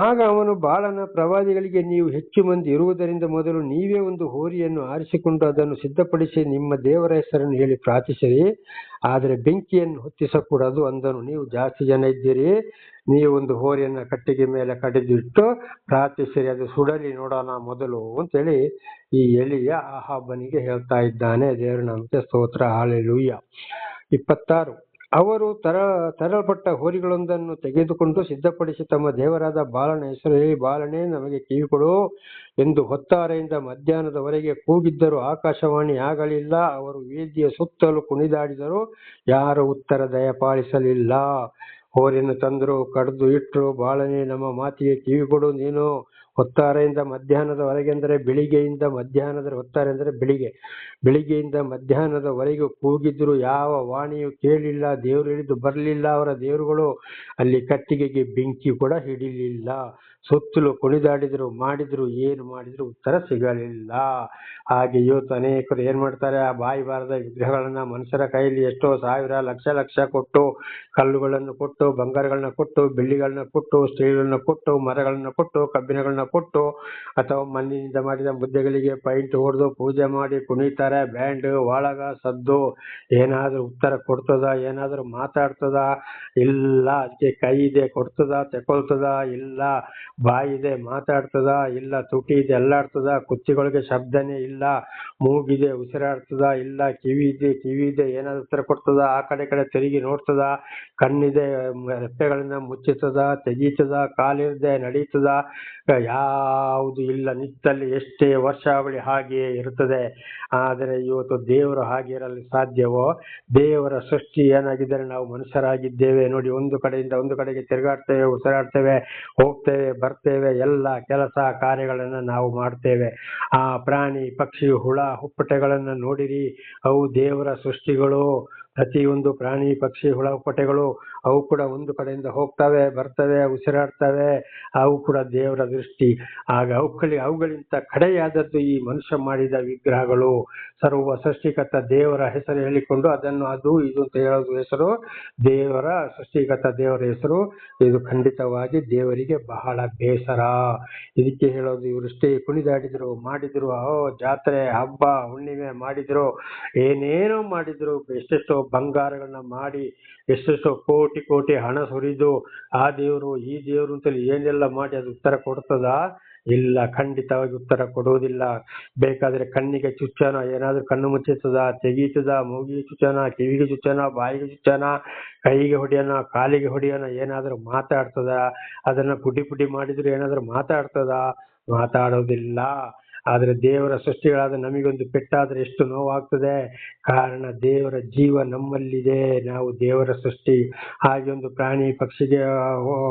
ಆಗ ಅವನು ಬಾಳನ ಪ್ರವಾದಿಗಳಿಗೆ, ನೀವು ಹೆಚ್ಚು ಮಂದಿ ಇರುವುದರಿಂದ ಮೊದಲು ನೀವೇ ಒಂದು ಹೋರಿಯನ್ನು ಆರಿಸಿಕೊಂಡು ಅದನ್ನು ಸಿದ್ಧಪಡಿಸಿ ನಿಮ್ಮ ದೇವರ ಹೆಸರನ್ನು ಹೇಳಿ ಪ್ರಾರ್ಥಿಸಿರಿ, ಆದರೆ ಬೆಂಕಿಯನ್ನು ಹೊತ್ತಿಸಕೂಡದು ಅಂದನು. ನೀವು ಜಾಸ್ತಿ ಜನ ಇದ್ದೀರಿ, ನೀವು ಒಂದು ಹೋರಿಯನ್ನ ಕಟ್ಟಿಗೆ ಮೇಲೆ ಕಡಿದಿಟ್ಟು ಪ್ರಾರ್ಥಿಸಿರಿ, ಅದು ಸುಡಲಿ ನೋಡೋಣ ಮೊದಲು ಅಂತೇಳಿ ಈ ಎಲಿಯ ಅಹಾಬನಿಗೆ ಹೇಳ್ತಾ ಇದ್ದಾನೆ. ದೇವರ ನಾಮಕ್ಕೆ ಸ್ತೋತ್ರ, ಹಲ್ಲೆಲೂಯಾ. 26. ಅವರು ತರಲ್ಪಟ್ಟ ಹೋರಿಗಳೊಂದನ್ನು ತೆಗೆದುಕೊಂಡು ಸಿದ್ಧಪಡಿಸಿ ತಮ್ಮ ದೇವರಾದ ಬಾಳನ ಹೆಸರು ಹೇಳಿ, ಬಾಳನೇ ನಮಗೆ ಕಿವಿಕೊಡು ಎಂದು ಹೊತ್ತಾರೆಯಿಂದ ಮಧ್ಯಾಹ್ನದವರೆಗೆ ಕೂಗಿದ್ದರು, ಆಕಾಶವಾಣಿ ಆಗಲಿಲ್ಲ. ಅವರು ವೇದಿಯ ಸುತ್ತಲೂ ಕುಣಿದಾಡಿದರು, ಯಾರು ಉತ್ತರ ದಯಪಾಲಿಸಲಿಲ್ಲ. ಹೋರಿಯನ್ನು ತಂದರು, ಕಡ್ದು ಇಟ್ಟರು, ಬಾಳನೇ ನಮ್ಮ ಮಾತಿಗೆ ಕಿವಿಕೊಡು, ನೀನು ಹೊತ್ತಾರೆಯಿಂದ ಮಧ್ಯಾಹ್ನದವರೆಗೆ ಅಂದರೆ ಬೆಳಿಗ್ಗೆಯಿಂದ ಮಧ್ಯಾಹ್ನದ, ಹೊತ್ತಾರೆ ಅಂದರೆ ಬೆಳಿಗ್ಗೆಯಿಂದ ಮಧ್ಯಾಹ್ನದವರೆಗೂ ಕೂಗಿದ್ರು, ಯಾವ ವಾಣಿಯೂ ಕೇಳಿಲ್ಲ. ದೇವರು ಹಿಡಿದು ಬರಲಿಲ್ಲ. ಅವರ ದೇವರುಗಳು ಅಲ್ಲಿ ಕಟ್ಟಿಗೆಗೆ ಬೆಂಕಿ ಕೂಡ ಹಿಡಿಲಿಲ್ಲ. ಸುತ್ತಲೂ ಕುಣಿದಾಡಿದ್ರು, ಏನು ಮಾಡಿದ್ರು ಉತ್ತರ ಸಿಗಲಿಲ್ಲ. ಹಾಗೆ ಇವತ್ತು ಅನೇಕರು ಏನ್ ಮಾಡ್ತಾರೆ, ಆ ಬಾಯಿ ಬಾರದ ವಿಗ್ರಹಗಳನ್ನ ಮನುಷ್ಯರ ಕೈಯಲ್ಲಿ ಎಷ್ಟೋ ಸಾವಿರ ಲಕ್ಷ ಕೊಟ್ಟು, ಕಲ್ಲುಗಳನ್ನು ಕೊಟ್ಟು, ಬಂಗಾರಗಳನ್ನ ಕೊಟ್ಟು, ಬೆಳ್ಳಿಗಳನ್ನ ಕೊಟ್ಟು, ಸ್ಟೀಲ್ಗಳನ್ನ ಕೊಟ್ಟು, ಮರಗಳನ್ನ ಕೊಟ್ಟು, ಕಬ್ಬಿಣಗಳನ್ನ ಕೊಟ್ಟು, ಅಥವಾ ಮಣ್ಣಿನಿಂದ ಮಾಡಿದ ಮುದ್ದೆಗಳಿಗೆ ಪೈಂಟ್ ಹೊಡೆದು ಪೂಜೆ ಮಾಡಿ ಕುಣಿತಾರೆ. ಬ್ಯಾಂಡ್, ಒಳಗ ಸದ್ದು, ಏನಾದ್ರೂ ಉತ್ತರ ಕೊಡ್ತದ, ಏನಾದ್ರೂ ಮಾತಾಡ್ತದ ಇಲ್ಲ. ಅದಕ್ಕೆ ಕೈ ಇದೆ ಕೊಡ್ತದ, ತಕೊಳ್ತದ ಇಲ್ಲ. ಬಾಯಿ ಇದೆ ಮಾತಾಡ್ತದ ಇಲ್ಲ. ತುಟಿ ಇದೆ ಅಲ್ಲಾಡ್ತದ, ಕುತ್ತಿಗಳಿಗೆ ಶಬ್ದನೇ ಇಲ್ಲ. ಮೂಗಿದೆ ಉಸಿರಾಡ್ತದ ಇಲ್ಲ. ಕಿವಿ ಇದೆ ಏನಾದ್ರು ಉತ್ತರ ಕೊಡ್ತದ, ಆ ಕಡೆ ತಿರುಗಿ ನೋಡ್ತದ. ಕಣ್ಣಿದೆ ರೆಪ್ಪೆಗಳನ್ನ ಮುಚ್ಚುತ್ತದ, ತೆಗೀತದ. ಕಾಲಿದೆ ನಡೀತದ, ಯಾವುದು ಇಲ್ಲ. ನಿತ್ತಲ್ಲಿ ಎಷ್ಟೇ ವರ್ಷ ಆಗಲಿ ಹಾಗೆಯೇ ಇರ್ತದೆ. ಆದರೆ ಇವತ್ತು ದೇವರು ಹಾಗೆ ಇರಲು ಸಾಧ್ಯವೋ? ದೇವರ ಸೃಷ್ಟಿ ಏನಾಗಿದ್ದರೆ ನಾವು ಮನುಷ್ಯರಾಗಿದ್ದೇವೆ ನೋಡಿ. ಒಂದು ಕಡೆಯಿಂದ ಒಂದು ಕಡೆಗೆ ತಿರುಗಾಡ್ತೇವೆ, ಉಸಿರಾಡ್ತೇವೆ, ಹೋಗ್ತೇವೆ, ಬರ್ತೇವೆ, ಎಲ್ಲ ಕೆಲಸ ಕಾರ್ಯಗಳನ್ನ ನಾವು ಮಾಡ್ತೇವೆ. ಆ ಪ್ರಾಣಿ ಪಕ್ಷಿ ಹುಳ ಹುಪ್ಪಟೆಗಳನ್ನ ನೋಡಿರಿ, ಅವು ದೇವರ ಸೃಷ್ಟಿಗಳು. ಪ್ರತಿಯೊಂದು ಪ್ರಾಣಿ ಪಕ್ಷಿ ಹುಳ ಹುಪ್ಪಟೆಗಳು ಅವು ಕೂಡ ಒಂದು ಕಡೆಯಿಂದ ಹೋಗ್ತವೆ, ಬರ್ತವೆ, ಉಸಿರಾಡ್ತವೆ. ಅವು ಕೂಡ ದೇವರ ದೃಷ್ಟಿ. ಆಗ ಅವುಗಳಿಂದ ಕಡೆಯಾದದ್ದು ಈ ಮನುಷ್ಯ ಮಾಡಿದ ವಿಗ್ರಹಗಳು. ಸರ್ವ ಸೃಷ್ಟಿಕರ್ತ ದೇವರ ಹೆಸರು ಹೇಳಿಕೊಂಡು ಅದನ್ನು ಅದು ಇದು ಅಂತ ಹೇಳೋದು ಹೆಸರು ದೇವರ ಸೃಷ್ಟಿಕರ್ತ ದೇವರ ಹೆಸರು. ಇದು ಖಂಡಿತವಾಗಿ ದೇವರಿಗೆ ಬಹಳ ಬೇಸರ. ಇದಕ್ಕೆ ಹೇಳೋದು, ಇವರಷ್ಟೇ ಕುಣಿದಾಡಿದ್ರು, ಮಾಡಿದ್ರು, ಜಾತ್ರೆ ಹಬ್ಬ ಹುಣ್ಣಿಮೆ ಮಾಡಿದ್ರು, ಏನೇನೋ ಮಾಡಿದ್ರು, ಎಷ್ಟೆಷ್ಟೋ ಬಂಗಾರಗಳನ್ನ ಮಾಡಿ, ಎಷ್ಟೆಷ್ಟೋ ಕೋಟಿ ಹಣ ಸುರಿದು, ಆ ದೇವರು ಈ ದೇವರು ಅಂತೇಳಿ ಏನೆಲ್ಲ ಮಾಡಿ ಅದು ಉತ್ತರ ಕೊಡ್ತದ? ಇಲ್ಲ, ಖಂಡಿತವಾಗಿ ಉತ್ತರ ಕೊಡುವುದಿಲ್ಲ. ಬೇಕಾದ್ರೆ ಕಣ್ಣಿಗೆ ಚುಚ್ಚನ, ಏನಾದ್ರೂ ಕಣ್ಣು ಮುಚ್ಚಿತದ, ತೆಗೀತದ, ಮೂಗಿಗೆ ಚುಚ್ಚನ, ಕಿವಿಗೆ ಚುಚ್ಚನ, ಬಾಯಿಗೆ ಚುಚ್ಚನ, ಕೈಗೆ ಹೊಡಿಯೋಣ, ಕಾಲಿಗೆ ಹೊಡಿಯೋಣ, ಏನಾದ್ರೂ ಮಾತಾಡ್ತದ, ಅದನ್ನ ಪುಡಿ ಪುಡಿ ಮಾಡಿದ್ರು ಏನಾದ್ರೂ ಮಾತಾಡ್ತದ? ಮಾತಾಡೋದಿಲ್ಲ. ಆದ್ರೆ ದೇವರ ಸೃಷ್ಟಿಗಳಾದ ನಮಗೊಂದು ಪೆಟ್ಟಾದ್ರೆ ಎಷ್ಟು ನೋವಾಗ್ತದೆ. ಕಾರಣ ದೇವರ ಜೀವ ನಮ್ಮಲ್ಲಿದೆ, ನಾವು ದೇವರ ಸೃಷ್ಟಿ. ಹಾಗೆ ಒಂದು ಪ್ರಾಣಿ ಪಕ್ಷಿಗೆ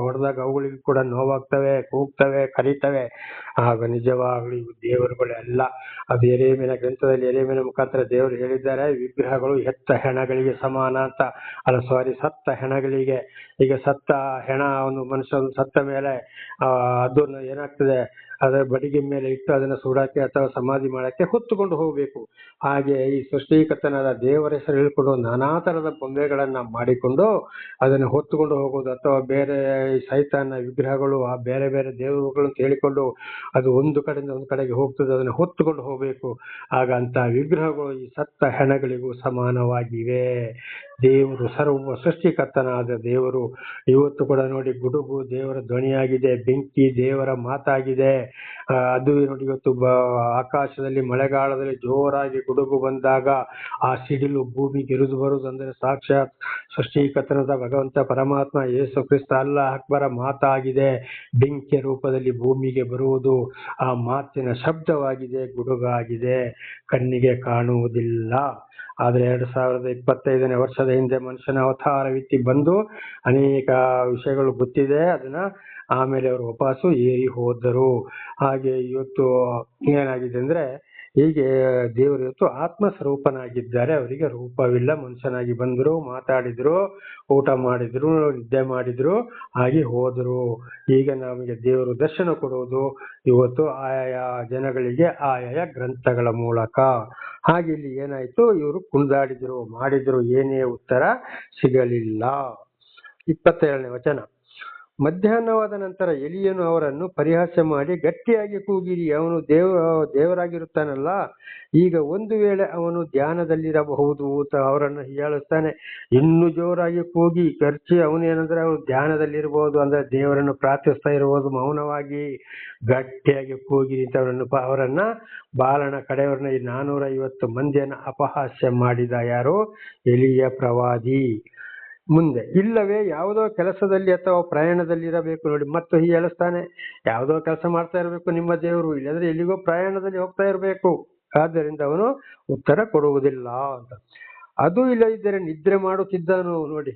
ಹೊಡೆದಾಗ ಅವುಗಳಿಗೂ ಕೂಡ ನೋವಾಗ್ತವೆ, ಕೂಗ್ತವೆ, ಕರೀತವೆ. ಆಗ ನಿಜವಾಗ್ಲೂ ಇವು ದೇವರುಗಳೆಲ್ಲ. ಅದು ಯೆರೆಮೀಯನ ಗ್ರಂಥದಲ್ಲಿ ಯೆರೆಮೀಯನ ಮುಖಾಂತರ ದೇವರು ಹೇಳಿದ್ದಾರೆ, ವಿಗ್ರಹಗಳು ಹೆತ್ತ ಹೆಣಗಳಿಗೆ ಸಮಾನ ಅಂತ. ಅಲ್ಲ ಸಾರಿ, ಸತ್ತ ಹೆಣಗಳಿಗೆ. ಈಗ ಸತ್ತ ಹೆಣ, ಅವನು ಮನುಷ್ಯ ಸತ್ತ ಮೇಲೆ ಅದನ್ನು ಏನಾಗ್ತದೆ, ಅದರ ಬಡಿಗೆ ಮೇಲೆ ಇಟ್ಟು ಅದನ್ನ ಸುಡಕ್ಕೆ ಅಥವಾ ಸಮಾಧಿ ಮಾಡಕ್ಕೆ ಹೊತ್ತುಕೊಂಡು ಹೋಗ್ಬೇಕು. ಹಾಗೆ ಈ ಸೃಷ್ಟಿಕರ್ತನಾದ ದೇವರ ಹೆಸರು ಹೇಳ್ಕೊಂಡು ನಾನಾ ತರದ ಬೊಂಬೆಗಳನ್ನ ಮಾಡಿಕೊಂಡು ಅದನ್ನ ಹೊತ್ತುಕೊಂಡು ಹೋಗೋದು, ಅಥವಾ ಬೇರೆ ಸೈತಾನ ವಿಗ್ರಹಗಳು, ಆ ಬೇರೆ ಬೇರೆ ದೇವರುಗಳು ಅಂತ ಹೇಳಿಕೊಂಡು ಅದು ಒಂದು ಕಡೆಯಿಂದ ಒಂದು ಕಡೆಗೆ ಹೋಗ್ತದೆ, ಅದನ್ನ ಹೊತ್ತುಕೊಂಡು ಹೋಗ್ಬೇಕು. ಆಗ ಅಂತ ವಿಗ್ರಹಗಳು ಈ ಸತ್ತ ಹೆಣಗಳಿಗೂ ಸಮಾನವಾಗಿವೆ. ದೇವರು ಸರ್ವ ಸೃಷ್ಟಿಕರ್ತನಾದ ದೇವರು. ಇವತ್ತು ಕೂಡ ನೋಡಿ, ಗುಡುಗು ದೇವರ ಧ್ವನಿಯಾಗಿದೆ, ಬೆಂಕಿ ದೇವರ ಮಾತಾಗಿದೆ. ಅದು ನೋಡಿ, ಇವತ್ತು ಆಕಾಶದಲ್ಲಿ ಮಳೆಗಾಲದಲ್ಲಿ ಜೋರಾಗಿ ಗುಡುಗು ಬಂದಾಗ ಆ ಸಿಡಿಲು ಭೂಮಿಗೆ ಇರಿದು ಬರುವುದು ಅಂದ್ರೆ ಸಾಕ್ಷಾತ್ ಸೃಷ್ಟಿಕರ್ತನಾದ ಭಗವಂತ ಪರಮಾತ್ಮ ಯೇಸು ಕ್ರಿಸ್ತ ಅಲ್ಲಾಹ್ ಅಕ್ಬರ ಮಾತಾಗಿದೆ. ಬೆಂಕಿಯ ರೂಪದಲ್ಲಿ ಭೂಮಿಗೆ ಬರುವುದು ಆ ಮಾತಿನ ಶಬ್ದವಾಗಿದೆ, ಗುಡುಗಾಗಿದೆ, ಕಣ್ಣಿಗೆ ಕಾಣುವುದಿಲ್ಲ. ಆದ್ರೆ 2025ನೇ ವರ್ಷದ ಹಿಂದೆ ಮನುಷ್ಯನ ಅವತಾರವಿತ್ತಿ ಬಂದು ಅನೇಕ ವಿಷಯಗಳು ಗೊತ್ತಿದೆ. ಅದನ್ನ ಆಮೇಲೆ ಅವರು ವಾಪಸ್ಸು ಏರಿ ಹೋದರು. ಹಾಗೆ ಇವತ್ತು ಏನಾಗಿದೆ ಅಂದ್ರೆ, ಹೀಗೆ ದೇವರು ಇವತ್ತು ಆತ್ಮ ಸ್ವರೂಪನಾಗಿದ್ದಾರೆ. ಅವರಿಗೆ ರೂಪವಿಲ್ಲ. ಮನುಷ್ಯನಾಗಿ ಬಂದರು, ಮಾತಾಡಿದ್ರು, ಊಟ ಮಾಡಿದ್ರು, ನಿದ್ದೆ ಮಾಡಿದ್ರು, ಹಾಗೆ ಹೋದರು. ಈಗ ನಮಗೆ ದೇವರು ದರ್ಶನ ಕೊಡುವುದು ಇವತ್ತು ಆಯಾ ಜನಗಳಿಗೆ ಆಯಾ ಗ್ರಂಥಗಳ ಮೂಲಕ. ಹಾಗೆ ಇಲ್ಲಿ ಏನಾಯ್ತು, ಇವರು ಕುಣಿದಾಡಿದ್ರು, ಮಾಡಿದ್ರು, ಏನೇ ಉತ್ತರ ಸಿಗಲಿಲ್ಲ. 27ನೇ ವಚನ. ಮಧ್ಯಾಹ್ನವಾದ ನಂತರ ಎಲಿಯನು ಅವರನ್ನು ಪರಿಹಾಸ್ಯ ಮಾಡಿ, ಗಟ್ಟಿಯಾಗಿ ಕೂಗಿರಿ, ಅವನು ದೇವರಾಗಿರುತ್ತಾನಲ್ಲ. ಈಗ ಒಂದು ವೇಳೆ ಅವನು ಧ್ಯಾನದಲ್ಲಿರಬಹುದು ಅಂತ ಅವರನ್ನು ಹೀಯಾಳಿಸ್ತಾನೆ. ಇನ್ನು ಜೋರಾಗಿ ಕೂಗಿ ಖರ್ಚಿ, ಅವನೇನಂದ್ರೆ ಅವನು ಧ್ಯಾನದಲ್ಲಿರಬಹುದು, ಅಂದ್ರೆ ದೇವರನ್ನು ಪ್ರಾರ್ಥಿಸ್ತಾ ಇರಬಹುದು ಮೌನವಾಗಿ. ಗಟ್ಟಿಯಾಗಿ ಕೂಗಿರಿ ಅಂತ ಅವರನ್ನ ಬಾಲನ ಕಡೆಯವರನ್ನ, ಈ 450 ಮಂದಿಯನ್ನ ಅಪಹಾಸ್ಯ ಮಾಡಿದ ಯಾರು? ಎಲಿಯ ಪ್ರವಾದಿ. ಮುಂದೆ, ಇಲ್ಲವೇ ಯಾವುದೋ ಕೆಲಸದಲ್ಲಿ ಅಥವಾ ಪ್ರಯಾಣದಲ್ಲಿರಬೇಕು. ನೋಡಿ, ಮತ್ತು ಹೇಳಿಸ್ತಾನೆ, ಯಾವುದೋ ಕೆಲಸ ಮಾಡ್ತಾ ಇರಬೇಕು ನಿಮ್ಮ ದೇವರು, ಇಲ್ಲಂದ್ರೆ ಎಲ್ಲಿಗೋ ಪ್ರಯಾಣದಲ್ಲಿ ಹೋಗ್ತಾ ಇರಬೇಕು. ಆದ್ದರಿಂದ ಅವನು ಉತ್ತರ ಕೊಡುವುದಿಲ್ಲ ಅಂತ. ಅದು ಇಲ್ಲದಿದ್ದರೆ ನಿದ್ರೆ ಮಾಡುತ್ತಿದ್ದಾನು. ನೋಡಿ,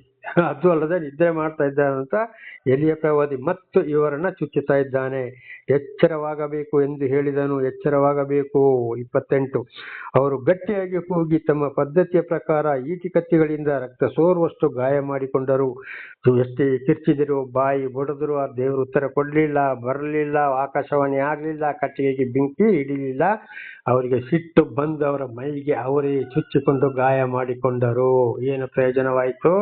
ಅದು ಅಲ್ಲದೆ ನಿದ್ರೆ ಮಾಡ್ತಾ ಇದ್ದಾನಂತ ಎಲಿಯ ಪ್ರವಾದಿ ಮತ್ತು ಇವರನ್ನ ಚುಚ್ಚುತ್ತಾ ಇದ್ದಾನೆ. ಎಚ್ಚರವಾಗಬೇಕು ಎಂದು ಹೇಳಿದನು. ಎಚ್ಚರವಾಗಬೇಕು. 28. ಅವರು ಗಟ್ಟಿಯಾಗಿ ಕೂಗಿ ತಮ್ಮ ಪದ್ಧತಿಯ ಪ್ರಕಾರ ಈಟಿ ಕತ್ತಿಗಳಿಂದ ರಕ್ತ ಸೋರುವಷ್ಟು ಗಾಯ ಮಾಡಿಕೊಂಡರು. ಎಷ್ಟೇ ಕಿರ್ಚಿದರು, ಬಾಯಿ ಬಡಿದ್ರು, ಆ ದೇವರು ಉತ್ತರ ಕೊಡ್ಲಿಲ್ಲ, ಬರಲಿಲ್ಲ, ಆಕಾಶವಾಣಿ ಆಗ್ಲಿಲ್ಲ, ಕಟ್ಟಿಗೆಗೆ ಬೆಂಕಿ ಹಿಡಿಲಿಲ್ಲ. ಅವರಿಗೆ ಸಿಟ್ಟು ಬಂದು ಅವರ ಮೈಗೆ ಅವರೇ ಚುಚ್ಚಿಕೊಂಡು ಗಾಯ ಮಾಡಿಕೊಂಡರು. ಏನು ಪ್ರಯೋಜನವಾಯಿತು?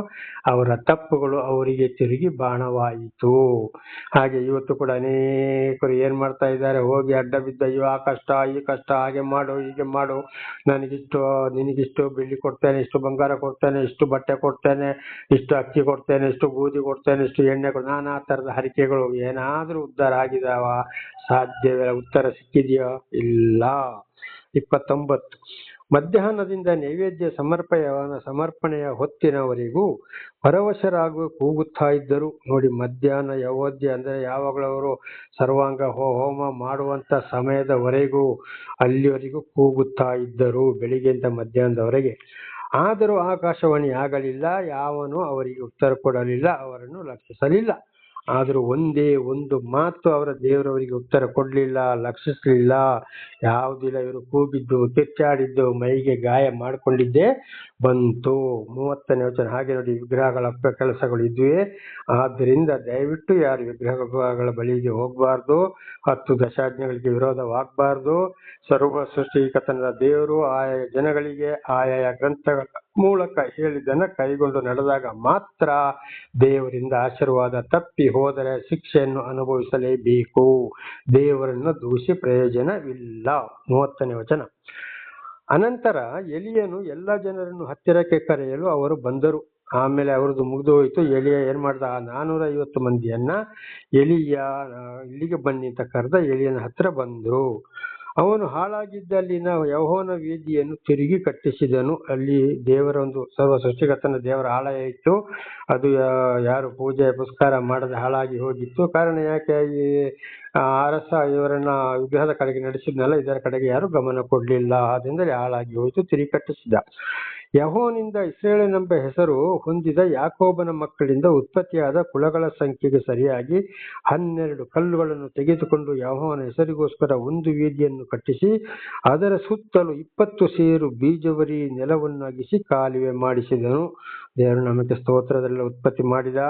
ಅವರ ತಪ್ಪುಗಳು ಅವರಿಗೆ ತಿರುಗಿ ಬಾಣವಾಯಿತು. ಹಾಗೆ ಇವತ್ತು ಕೂಡ ಅನೇಕರು ಏನ್ ಮಾಡ್ತಾ ಇದ್ದಾರೆ, ಹೋಗಿ ಅಡ್ಡ ಬಿದ್ದ, ಅಯ್ಯೋ ಆ ಕಷ್ಟ, ಈ ಕಷ್ಟ, ಹಾಗೆ ಮಾಡು, ಹೀಗೆ ಮಾಡು, ನನಗಿಷ್ಟು, ನಿನಗಿಷ್ಟು ಬೆಳ್ಳಿ ಕೊಡ್ತೇನೆ, ಇಷ್ಟು ಬಂಗಾರ ಕೊಡ್ತೇನೆ, ಇಷ್ಟು ಬಟ್ಟೆ ಕೊಡ್ತೇನೆ, ಇಷ್ಟು ಅಕ್ಕಿ ಕೊಡ್ತೇನೆ, ಇಷ್ಟು ಗೋಧಿ ಕೊಡ್ತೇನೆ, ಇಷ್ಟು ಎಣ್ಣೆ ಕೊಡ್ತೇನೆ, ನಾನಾ ತರದ ಹರಿಕೆಗಳು. ಏನಾದ್ರೂ ಉದ್ಧಾರ ಆಗಿದಾವ? ಸಾಧ್ಯವಿಲ್ಲ. ಉತ್ತರ ಸಿಕ್ಕಿದೆಯೋ? ಇಲ್ಲ. 29. ಮಧ್ಯಾಹ್ನದಿಂದ ನೈವೇದ್ಯ ಸಮರ್ಪಣೆಯ ಹೊತ್ತಿನವರೆಗೂ ಪರವಶರಾಗುವ ಕೂಗುತ್ತಾ ಇದ್ದರು. ನೋಡಿ, ಮಧ್ಯಾಹ್ನ ಯಾವದ್ಯ ಅಂದ್ರೆ ಯಾವಾಗಲೂ ಅವರು ಸರ್ವಾಂಗ ಹೋಮ ಮಾಡುವಂತ ಸಮಯದವರೆಗೂ ಅಲ್ಲಿವರೆಗೂ ಕೂಗುತ್ತಾ ಇದ್ದರು, ಬೆಳಿಗ್ಗೆಯಿಂದ ಮಧ್ಯಾಹ್ನದವರೆಗೆ. ಆದರೂ ಆಕಾಶವಾಣಿ ಆಗಲಿಲ್ಲ, ಯಾವನು ಅವರಿಗೆ ಉತ್ತರ ಕೊಡಲಿಲ್ಲ, ಅವರನ್ನು ಲಕ್ಷಿಸಲಿಲ್ಲ. ಆದರೂ ಒಂದೇ ಒಂದು ಮಾತು ಅವರ ದೇವರವರಿಗೆ ಉತ್ತರ ಕೊಡ್ಲಿಲ್ಲ, ಲಕ್ಷಿಸಲಿಲ್ಲ. ಯಾವುದಿಲ್ಲ, ಇವರು ಕೂಗಿದ್ದು, ಕಿಚ್ಚಾಡಿದ್ದು, ಮೈಗೆ ಗಾಯ ಮಾಡಿಕೊಂಡಿದ್ದೇ ಬಂತು. 30ನೇ ವಚನ. ಹಾಗೆ ನೋಡಿ, ವಿಗ್ರಹಗಳ ಕೆಲಸಗಳು ಇದ್ವಿ. ಆದ್ದರಿಂದ ದಯವಿಟ್ಟು ಯಾರು ವಿಗ್ರಹಗಳ ಬಳಿಗೆ ಹೋಗಬಾರ್ದು. 10 ದಶಾಜ್ಞೆಗಳಿಗೆ ವಿರೋಧವಾಗಬಾರ್ದು. ಸರ್ವ ಸೃಷ್ಟಿಕರ್ತನಾದ ದೇವರು ಆಯಾ ಜನಗಳಿಗೆ ಆಯಾ ಗ್ರಂಥಗಳ ಮೂಲಕ ಹೇಳಿದ್ದನ್ನ ಕೈಗೊಂಡು ನಡೆದಾಗ ಮಾತ್ರ ದೇವರಿಂದ ಆಶೀರ್ವಾದ. ತಪ್ಪಿ ಹೋದರೆ ಶಿಕ್ಷೆಯನ್ನು ಅನುಭವಿಸಲೇಬೇಕು. ದೇವರನ್ನು ದೂಷಿ ಪ್ರಯೋಜನವಿಲ್ಲ. 30ನೇ ವಚನ. ಅನಂತರ ಎಲಿಯನು ಎಲ್ಲ ಜನರನ್ನು ಹತ್ತಿರಕ್ಕೆ ಕರೆಯಲು ಅವರು ಬಂದರು. ಆಮೇಲೆ ಅವ್ರದ್ದು ಮುಗಿದು ಹೋಯ್ತು. ಎಲಿಯ ಏನ್ ಮಾಡ್ದ, ಆ 450 ಮಂದಿಯನ್ನ ಎಲಿಯ ಇಲ್ಲಿಗೆ ಬನ್ನಿ ಅಂತ ಕರೆದ. ಎಲಿಯನ ಹತ್ರ ಬಂದ್ರು. ಅವನು ಹಾಳಾಗಿದ್ದ ಅಲ್ಲಿನ ಯೆಹೋವನ ವೇದಿಯನ್ನು ತಿರುಗಿ ಕಟ್ಟಿಸಿದನು. ಅಲ್ಲಿ ದೇವರ ಒಂದು ಸರ್ವ ಸೃಷ್ಟಿಕರ್ತನ ದೇವರ ಆಲಯ ಇತ್ತು. ಅದು ಯಾರು ಪೂಜೆ ಪುರಸ್ಕಾರ ಮಾಡದೆ ಹಾಳಾಗಿ ಹೋಗಿತ್ತು. ಕಾರಣ ಯಾಕೆ, ಈ ಅರಸ ಇವರನ್ನ ವಿಗ್ರಹದ ಕಡೆಗೆ ನಡೆಸಿದ್ನಲ್ಲ, ಇದರ ಕಡೆಗೆ ಯಾರು ಗಮನ ಕೊಡ್ಲಿಲ್ಲ. ಆದ್ರಿಂದಲೇ ಹಾಳಾಗಿ ಹೋಯಿತು. ತಿರುಗಿ ಕಟ್ಟಿಸಿದ. ಯೆಹೋವನಿಂದ ಇಸ್ರಾಯೇಲನೆಂಬ ಹೆಸರು ಹೊಂದಿದ ಯಾಕೋಬನ ಮಕ್ಕಳಿಂದ ಉತ್ಪತ್ತಿಯಾದ ಕುಲಗಳ ಸಂಖ್ಯೆಗೆ ಸರಿಯಾಗಿ 12 ಕಲ್ಲುಗಳನ್ನು ತೆಗೆದುಕೊಂಡು ಯೆಹೋವನ ಹೆಸರಿಗೋಸ್ಕರ ಒಂದು ವೇದಿಯನ್ನು ಕಟ್ಟಿಸಿ ಅದರ ಸುತ್ತಲೂ 20 ಸೇರು ಬೀಜವರಿ ನೆಲವನ್ನು ಅಗಿಸಿ ಕಾಲುವೆ ಮಾಡಿಸಿದನು. ದೇವರು ನಮಗೆ ಸ್ತೋತ್ರದಲ್ಲಿ ಉತ್ಪತ್ತಿ ಮಾಡಿದ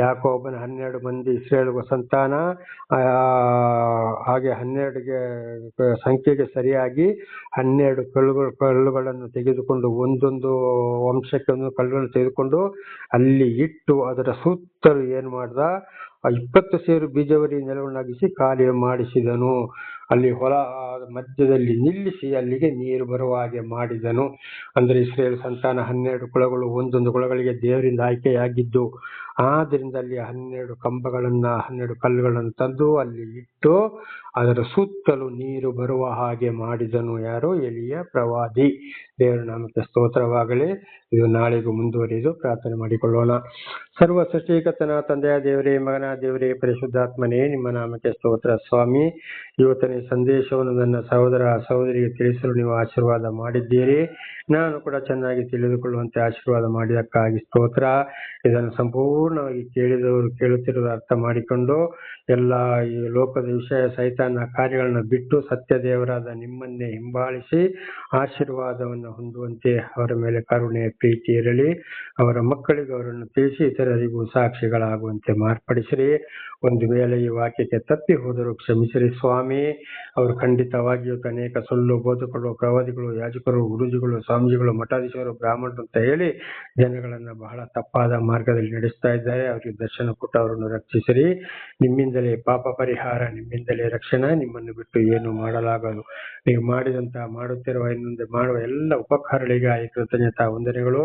ಯಾಕೋಬನ 12 ಮಂದಿ ಇಸ್ರಾಯೇಲ್ ಸಂತಾನ. ಹಾಗೆ 12ಗೆ ಸಂಖ್ಯೆಗೆ ಸರಿಯಾಗಿ 12 ಕಲ್ಲುಗಳನ್ನು ತೆಗೆದುಕೊಂಡು ಒಂದೊಂದು ವಂಶಕ್ಕೆ ಒಂದು ಕಲ್ಲುಗಳನ್ನು ತೆಗೆದುಕೊಂಡು ಅಲ್ಲಿ ಇಟ್ಟು ಅದರ ಸುತ್ತಲೂ ಏನ್ ಮಾಡ್ದ, 20 ಸೇರು ಬೀಜವರಿ ನೆಲವನ್ನಾಗಿಸಿ ಕಾಲುವೆ ಮಾಡಿಸಿದನು. ಅಲ್ಲಿ ಹೊಲ ಮಧ್ಯದಲ್ಲಿ ನಿಲ್ಲಿಸಿ ಅಲ್ಲಿಗೆ ನೀರು ಬರುವ ಹಾಗೆ ಮಾಡಿದನು. ಅಂದ್ರೆ ಇಸ್ರಾಯೇಲ್ ಸಂತಾನ 12 ಕುಲಗಳು ಒಂದೊಂದು ಕುಲಗಳಿಗೆ ದೇವರಿಂದ ಆಯ್ಕೆಯಾಗಿದ್ದು. ಆದ್ರಿಂದ ಅಲ್ಲಿ 12 ಕಂಬಗಳನ್ನ 12 ಕಲ್ಲುಗಳನ್ನು ತಂದು ಅಲ್ಲಿ ಇಟ್ಟು ಅದರ ಸುತ್ತಲೂ ನೀರು ಬರುವ ಹಾಗೆ ಮಾಡಿದನು. ಯಾರು? ಎಲಿಯ ಪ್ರವಾದಿ. ದೇವರ ನಾಮಕ್ಕೆ ಸ್ತೋತ್ರವಾಗಲಿ. ಇದು ನಾಳೆಗೂ ಮುಂದುವರಿದು ಪ್ರಾರ್ಥನೆ ಮಾಡಿಕೊಳ್ಳೋಣ. ಸರ್ವ ಸೃಷ್ಟಿಕರ್ತನ ತಂದೆಯ ದೇವರೇ, ಮಗನ ದೇವರೇ, ಪರಿಶುದ್ಧಾತ್ಮನೇ, ನಿಮ್ಮ ನಾಮಕ್ಕೆ ಸ್ತೋತ್ರ ಸ್ವಾಮಿ. ಇವತ್ತನೇ ಸಂದೇಶವನ್ನು ನನ್ನ ಸಹೋದರ ಸಹೋದರಿಗೆ ತಿಳಿಸಲು ನೀವು ಆಶೀರ್ವಾದ ಮಾಡಿದ್ದೀರಿ. ನಾನು ಕೂಡ ಚೆನ್ನಾಗಿ ತಿಳಿದುಕೊಳ್ಳುವಂತೆ ಆಶೀರ್ವಾದ ಮಾಡಿದಕ್ಕಾಗಿ ಸ್ತೋತ್ರ. ಇದನ್ನು ಸಂಪೂರ್ಣವಾಗಿ ಕೇಳಿದವರು ಕೇಳುತ್ತಿರುವುದು ಅರ್ಥ ಮಾಡಿಕೊಂಡು ಎಲ್ಲ ಈ ಲೋಕದ ವಿಷಯ ಸೈತಾನ ಕಾರ್ಯಗಳನ್ನು ಬಿಟ್ಟು ಸತ್ಯ ದೇವರಾದ ನಿಮ್ಮನ್ನೇ ಹಿಂಬಾಲಿಸಿ ಆಶೀರ್ವಾದವನ್ನು ಹೊಂದುವಂತೆ ಅವರ ಮೇಲೆ ಕರುಣೆ ಪ್ರೀತಿ ಇರಲಿ. ಅವರ ಮಕ್ಕಳಿಗೆ ಅವರನ್ನು ತಿಳಿಸಿ ಇತರರಿಗೂ ಸಾಕ್ಷಿಗಳಾಗುವಂತೆ ಮಾರ್ಪಡಿಸಿರಿ. ಒಂದು ವೇಳೆ ಈ ವಾಕ್ಯಕ್ಕೆ ತಪ್ಪಿ ಹೋದರೂ ಕ್ಷಮಿಸಿರಿ ಸ್ವಾಮಿ. ಅವರು ಖಂಡಿತವಾಗಿಯೂ ಅನೇಕ ಸುಳ್ಳು ಬೋಧಕರು, ಪ್ರವಾದಿಗಳು, ಯಾಜಕರು, ಗುರುಜಿಗಳು, ಸ್ವಾಮೀಜಿಗಳು, ಮಠಾಧೀಶರು, ಬ್ರಾಹ್ಮಣರು ಅಂತ ಹೇಳಿ ಜನಗಳನ್ನ ಬಹಳ ತಪ್ಪಾದ ಮಾರ್ಗದಲ್ಲಿ ನಡೆಸ್ತಾ ಇದ್ದಾರೆ. ಅವರಿಗೆ ದರ್ಶನ ಕೊಟ್ಟು ಅವರನ್ನು ರಕ್ಷಿಸಿರಿ. ನಿಮ್ಮಿಂದಲೇ ಪಾಪ ಪರಿಹಾರ, ನಿಮ್ಮಿಂದಲೇ ರಕ್ಷಣೆ. ನಿಮ್ಮನ್ನು ಬಿಟ್ಟು ಏನು ಮಾಡಲಾಗದು. ನೀವು ಮಾಡಿದಂತಹ ಮಾಡುತ್ತಿರುವ ಇನ್ನೊಂದು ಮಾಡುವ ಎಲ್ಲ ಉಪಕಾರಗಳಿಗಾಗಿ ಕೃತಜ್ಞತಾ ವಂದನೆಗಳು.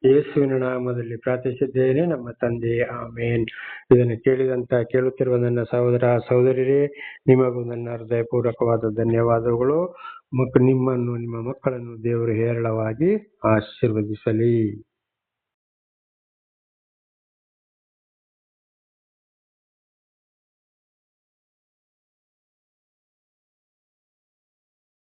ಯೇಸುವಿನ ನಾಮದಲ್ಲಿ ಪ್ರಾರ್ಥಿಸಿದ್ದೇನೆ ನಮ್ಮ ತಂದೆ, ಆಮೇನ್. ಇದನ್ನು ಕೇಳುತ್ತಿರುವ ನನ್ನ ಸಹೋದರ ಸಹೋದರಿಯರೇ, ನಿಮಗೂ ನನ್ನ ಹೃದಯಪೂರ್ವಕವಾದ ಧನ್ಯವಾದಗಳು. ನಿಮ್ಮನ್ನು ನಿಮ್ಮ ಮಕ್ಕಳನ್ನು ದೇವರು ಹೇರಳವಾಗಿ ಆಶೀರ್ವದಿಸಲಿ.